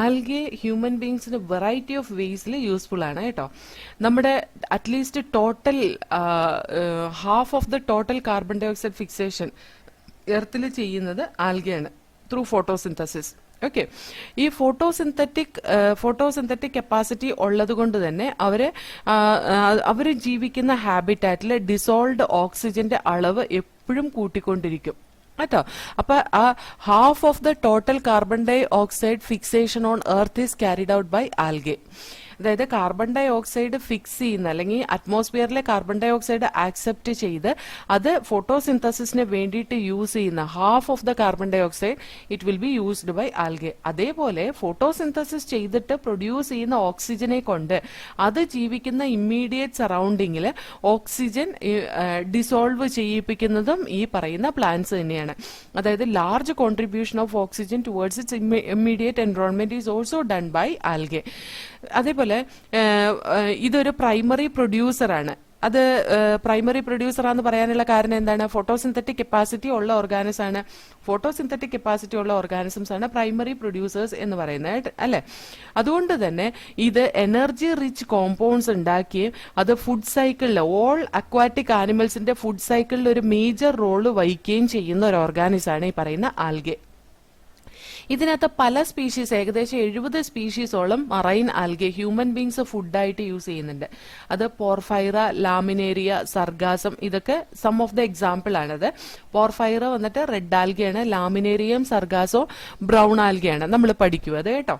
Algae human ബീങ്സിന് variety of വേസിൽ useful ആണ് കേട്ടോ. നമ്മുടെ at least total half of the total carbon dioxide fixation എർത്തിൽ ചെയ്യുന്നത് ആൽഗയാണ് ത്രൂ ഫോട്ടോസിന്തസിസ്. ഓക്കെ, ഈ ഫോട്ടോസിന്തറ്റിക് കപ്പാസിറ്റി ഉള്ളത് കൊണ്ട് തന്നെ അവര് ജീവിക്കുന്ന ഹാബിറ്റാറ്റിൽ ഡിസോൾവ്ഡ് ഓക്സിജന്റെ അളവ് എപ്പോഴും കൂട്ടിക്കൊണ്ടിരിക്കും കേട്ടോ. അപ്പൊ ആ half of the total carbon dioxide fixation on earth is carried out by algae. അതായത് കാർബൺ ഡൈ ഓക്സൈഡ് ഫിക്സ് ചെയ്യുന്ന അല്ലെങ്കിൽ അറ്റ്മോസ്ഫിയറിലെ കാർബൺ ഡൈ ഓക്സൈഡ് ആക്സെപ്റ്റ് ചെയ്ത് അത് ഫോട്ടോസിന്തസിസിന് വേണ്ടിയിട്ട് യൂസ് ചെയ്യുന്ന half of the carbon dioxide it will be used by algae. അതേപോലെ ഫോട്ടോസിന്തസിസ് ചെയ്തിട്ട് പ്രൊഡ്യൂസ് ചെയ്യുന്ന ഓക്സിജനെ കൊണ്ട് അത് ജീവിക്കുന്ന ഇമ്മീഡിയറ്റ് സറൗണ്ടിങ്ങിൽ ഓക്സിജൻ ഡിസോൾവ് ചെയ്യിപ്പിക്കുന്നതും ഈ പറയുന്ന പ്ലാന്റ്സ് തന്നെയാണ്. അതായത് large contribution of oxygen towards its immediate environment is also done by algae. അതേപോലെ ഇതൊരു പ്രൈമറി പ്രൊഡ്യൂസറാണ്. അത് പ്രൈമറി പ്രൊഡ്യൂസർ ആണെന്ന് പറയാനുള്ള കാരണം എന്താണ്? ഫോട്ടോസിന്തറ്റിക് കപ്പാസിറ്റി ഉള്ള ഓർഗാനിസം ആണ്, ഫോട്ടോസിന്തറ്റിക് കപ്പാസിറ്റി ഉള്ള ഓർഗാനിസംസ് ആണ് പ്രൈമറി പ്രൊഡ്യൂസേഴ്സ് എന്ന് പറയുന്നത്, അല്ലെ? അതുകൊണ്ട് തന്നെ ഇത് എനർജി റിച്ച് കോമ്പൗണ്ട്സ് ഉണ്ടാക്കുകയും അത് ഫുഡ് സൈക്കിളിൽ, ഓൾ അക്വാറ്റിക് ആനിമൽസിന്റെ ഫുഡ് സൈക്കിളിൽ ഒരു മേജർ റോള് വഹിക്കുകയും ചെയ്യുന്ന ഒരു ഓർഗാനിസം ആണ് ഈ പറയുന്ന ആൽഗെ. ഇതിനകത്ത് പല സ്പീഷീസ്, ഏകദേശം 70 സ്പീഷീസോളം മറൈൻ ആൽഗെ ഹ്യൂമൻ ബീങ്സ് ഫുഡായിട്ട് യൂസ് ചെയ്യുന്നുണ്ട്. അത് പോർഫൈറ, ലാമിനേരിയ, സർഗാസം, ഇതൊക്കെ സം ഓഫ് ദ എക്സാമ്പിൾ ആണത്. പോർഫൈറ വന്നിട്ട് റെഡ് ആൽഗയാണ്, ലാമിനേരിയം സർഗാസോ ബ്രൗൺ ആൽഗയാണ്. നമ്മൾ പഠിക്കും അത് കേട്ടോ.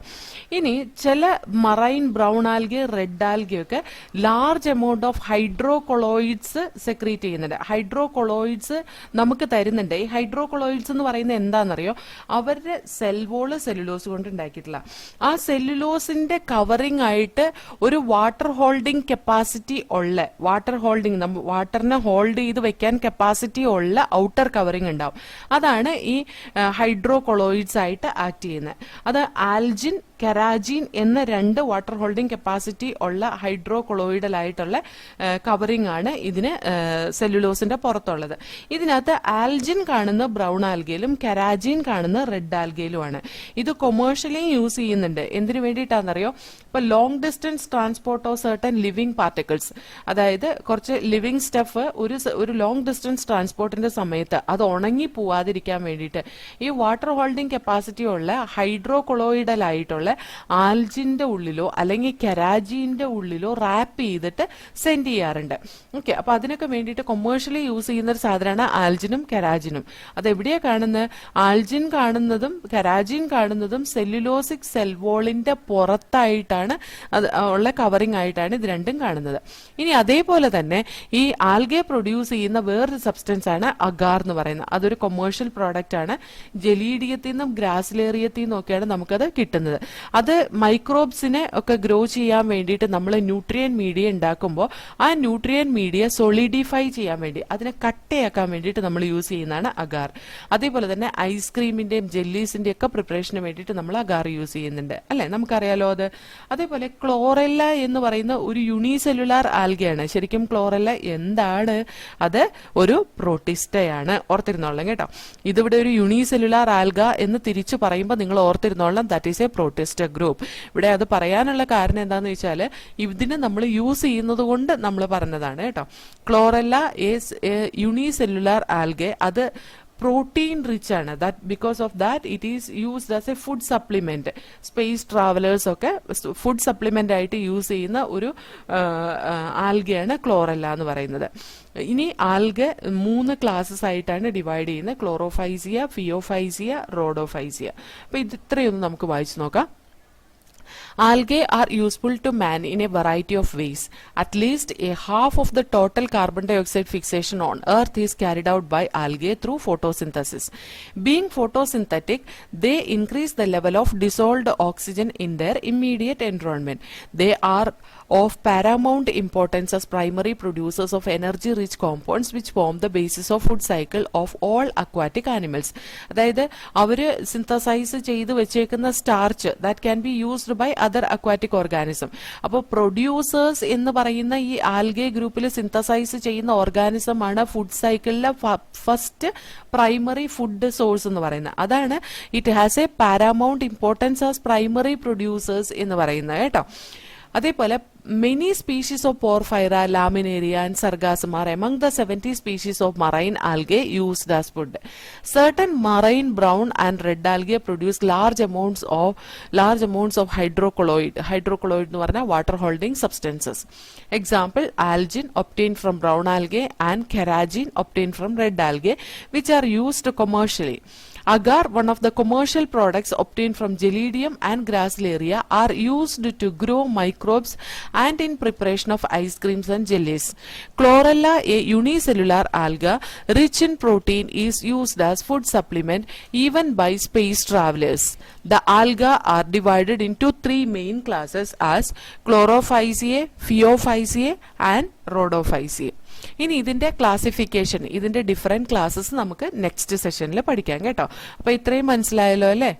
ഇനി ചില മറൈൻ ബ്രൗൺ ആൽഗെ, റെഡ് ആൽഗയൊക്കെ large amount of hydrocolloids secrete ചെയ്യുന്നുണ്ട്. ഹൈഡ്രോകൊളോയിഡ്സ് നമുക്ക് തരുന്നുണ്ട്. ഈ ഹൈഡ്രോകൊളോയിഡ്സ് എന്ന് പറയുന്നത് എന്താണെന്നറിയോ? അവരുടെ സെൽവോള് സെല്ലുലോസ് കൊണ്ട് ഉണ്ടാക്കിയിട്ടില്ല. ആ സെല്ലുലോസിന്റെ കവറിംഗ് ആയിട്ട് ഒരു വാട്ടർ ഹോൾഡിംഗ് കപ്പാസിറ്റി ഉള്ള, വാട്ടറിനെ ഹോൾഡ് ചെയ്ത് വെക്കാൻ കപ്പാസിറ്റി ഉള്ള ഔട്ടർ കവറിംഗ് ഉണ്ടാവും. അതാണ് ഈ ഹൈഡ്രോകൊളോയിഡ്സ് ആയിട്ട് ആക്ട് ചെയ്യുന്നത്. അത് ആൽജിൻ, കെരാജിൻ എന്ന 2 വാട്ടർ ഹോൾഡിംഗ് കപ്പാസിറ്റി ഉള്ള ഹൈഡ്രോകൊളോയിഡൽ ആയിട്ടുള്ള കവറിംഗ് ആണ് ഇതിന് സെല്ലുലോസിന്റെ പുറത്തുള്ളത്. ഇതിനകത്ത് ആൽജിൻ കാണുന്ന ബ്രൗൺ ആൽഗയിലും കെരാജിൻ കാണുന്ന റെഡ് ആൽഗയിലുമാണ്. ഇത് കൊമേഴ്ഷ്യലി യൂസ് ചെയ്യുന്നുണ്ട്. എന്തിനു വേണ്ടിയിട്ടാണെന്നറിയോ? ഇപ്പൊ long distance transport of certain living particles, അതായത് കുറച്ച് ലിവിംഗ് സ്റ്റഫ് ഒരു ലോങ് ഡിസ്റ്റൻസ് ട്രാൻസ്പോർട്ടിന്റെ സമയത്ത് അത് ഉണങ്ങി പോവാതിരിക്കാൻ വേണ്ടിയിട്ട് ഈ വാട്ടർ ഹോൾഡിംഗ് കപ്പാസിറ്റി ഉള്ള ഹൈഡ്രോകൊളോയിഡൽ ആയിട്ടുള്ള ആൽജിന്റെ ഉള്ളിലോ അല്ലെങ്കിൽ കെരാജിന്റെ ഉള്ളിലോ റാപ്പ് ചെയ്തിട്ട് സെൻഡ് ചെയ്യാറുണ്ട്. ഓക്കെ, അപ്പൊ അതിനൊക്കെ വേണ്ടിയിട്ട് കൊമേഴ്ഷ്യലി യൂസ് ചെയ്യുന്ന ഒരു സാധനമാണ് ആൽജിനും കെരാജിനും. അത് എവിടെയാ കാണുന്നത്? ആൽജിൻ കാണുന്നതും കെരാജിൻ കാണുന്നതും സെല്ലുലോസിക് സെൽവോളിന്റെ പുറത്തായിട്ടാണ്, അത് ഉള്ള കവറിംഗ് ആയിട്ടാണ് ഇത് രണ്ടും കാണുന്നത്. ഇനി അതേപോലെ തന്നെ ഈ ആൽഗെ പ്രൊഡ്യൂസ് ചെയ്യുന്ന വേറൊരു സബ്സ്റ്റൻസ് ആണ് അഗാർ എന്ന് പറയുന്നത്. അതൊരു കൊമേഴ്ഷ്യൽ പ്രോഡക്റ്റ് ആണ്. ജലീഡിയത്തിൽ നിന്നും ഗ്രാസിലേറിയത്തിൽ നിന്നും ഒക്കെയാണ് നമുക്കത് കിട്ടുന്നത്. അത് മൈക്രോബ്സിനെ ഒക്കെ ഗ്രോ ചെയ്യാൻ വേണ്ടിയിട്ട് നമ്മൾ ന്യൂട്രിയൻ മീഡിയ ഉണ്ടാക്കുമ്പോൾ ആ ന്യൂട്രിയൻ മീഡിയ സോളിഡിഫൈ ചെയ്യാൻ വേണ്ടി, അതിനെ കട്ടയാക്കാൻ വേണ്ടിയിട്ട് നമ്മൾ യൂസ് ചെയ്യുന്നതാണ് അഗാർ. അതേപോലെ തന്നെ ഐസ്ക്രീമിന്റെയും ജെല്ലീസിന്റെ ഒക്കെ പ്രിപ്പറേഷന് വേണ്ടിയിട്ട് നമ്മൾ അഗാർ യൂസ് ചെയ്യുന്നുണ്ട്, അല്ലെ? നമുക്കറിയാലോ അത്. അതേപോലെ ക്ലോറെല്ല എന്ന് പറയുന്ന ഒരു യൂണിസെല്ലുലാർ ആൽഗയാണ്. ശരിക്കും ക്ലോറെല്ല എന്താണ്? അത് ഒരു പ്രോട്ടിസ്റ്റയാണ്. ഓർത്തിരുന്നോളാം കേട്ടോ. ഇതിവിടെ ഒരു യൂണിസെല്ലുലാർ ആൽഗ എന്ന് തിരിച്ചു പറയുമ്പോൾ നിങ്ങൾ ഓർത്തിരുന്നോളാം, that is a protista group. ഇവിടെ അത് പറയാനുള്ള കാരണം എന്താണെന്ന് വെച്ചാൽ ഇതിന് നമ്മൾ യൂസ് ചെയ്യുന്നത് കൊണ്ട് നമ്മൾ പറഞ്ഞതാണ് കേട്ടോ. Chlorella is unicellular algae. അത് പ്രോട്ടീൻ റിച്ച് ആണ്. That because of that it is used as A food supplement. Space travellers ഒക്കെ ഫുഡ് സപ്ലിമെന്റ് ആയിട്ട് യൂസ് ചെയ്യുന്ന ഒരു ആൽഗയാണ് ക്ലോറെല്ല എന്ന് പറയുന്നത്. ഇനി ആൽഗെ 3 ക്ലാസ്സസ് ആയിട്ടാണ് ഡിവൈഡ് ചെയ്യുന്നത്: ക്ലോറോഫൈസിയ, ഫിയോഫൈസിയ, റോഡോഫൈസിയ. അപ്പൊ ഇത് ഇത്രയൊന്നും നമുക്ക് വായിച്ചു നോക്കാം. Algae are useful to man in a variety of ways. At least a half of the total carbon dioxide fixation on Earth is carried out by algae through photosynthesis. Being photosynthetic, they increase the level of dissolved oxygen in their immediate environment. They are of paramount importance as primary producers of energy-rich compounds which form the basis of food cycle of all aquatic animals. അതായത് അവര് synthesize ചെയ്ത് വെച്ചേക്കുന്ന starch that can be used by other aquatic organism. അപ്പോൾ producers എന്ന് പറയുന്ന ഈ algae ഗ്രൂപ്പിൽ synthesise ചെയ്യുന്ന ഓർഗാനിസം ആണ് ഫുഡ് സൈക്കിളിലെ ഫസ്റ്റ് പ്രൈമറി ഫുഡ് സോഴ്സ് എന്ന് പറയുന്നത്. അതാണ് it has A Paramount importance as primary producers എന്ന് പറയുന്നത് കേട്ടോ. അതേപോലെ many species of Porphyra, Laminaria and Sargassum are among the 70 species of marine algae used as food. Certain marine brown and red algae produce large amounts of hydrocolloid എന്ന് പറഞ്ഞാൽ water holding substances. Example, algin obtained from brown algae and keragin obtained from red algae, which are used commercially. Agar, one of the commercial products obtained from Gelidium and Gracilaria, are used to grow microbes and in preparation of ice creams and jellies. Chlorella, a unicellular alga rich in protein, is used as food supplement even by space travelers. The alga are divided into 3 main classes as Chlorophyceae, Phaeophyceae and Rhodophyceae. ഇനി ഇതിന്റെ classification, ഇതിന്റെ different classes നമുക്ക് next സെഷനിൽ പഠിക്കാം കേട്ടോ. അപ്പൊ ഇത്രയും മനസ്സിലായല്ലോ അല്ലേ?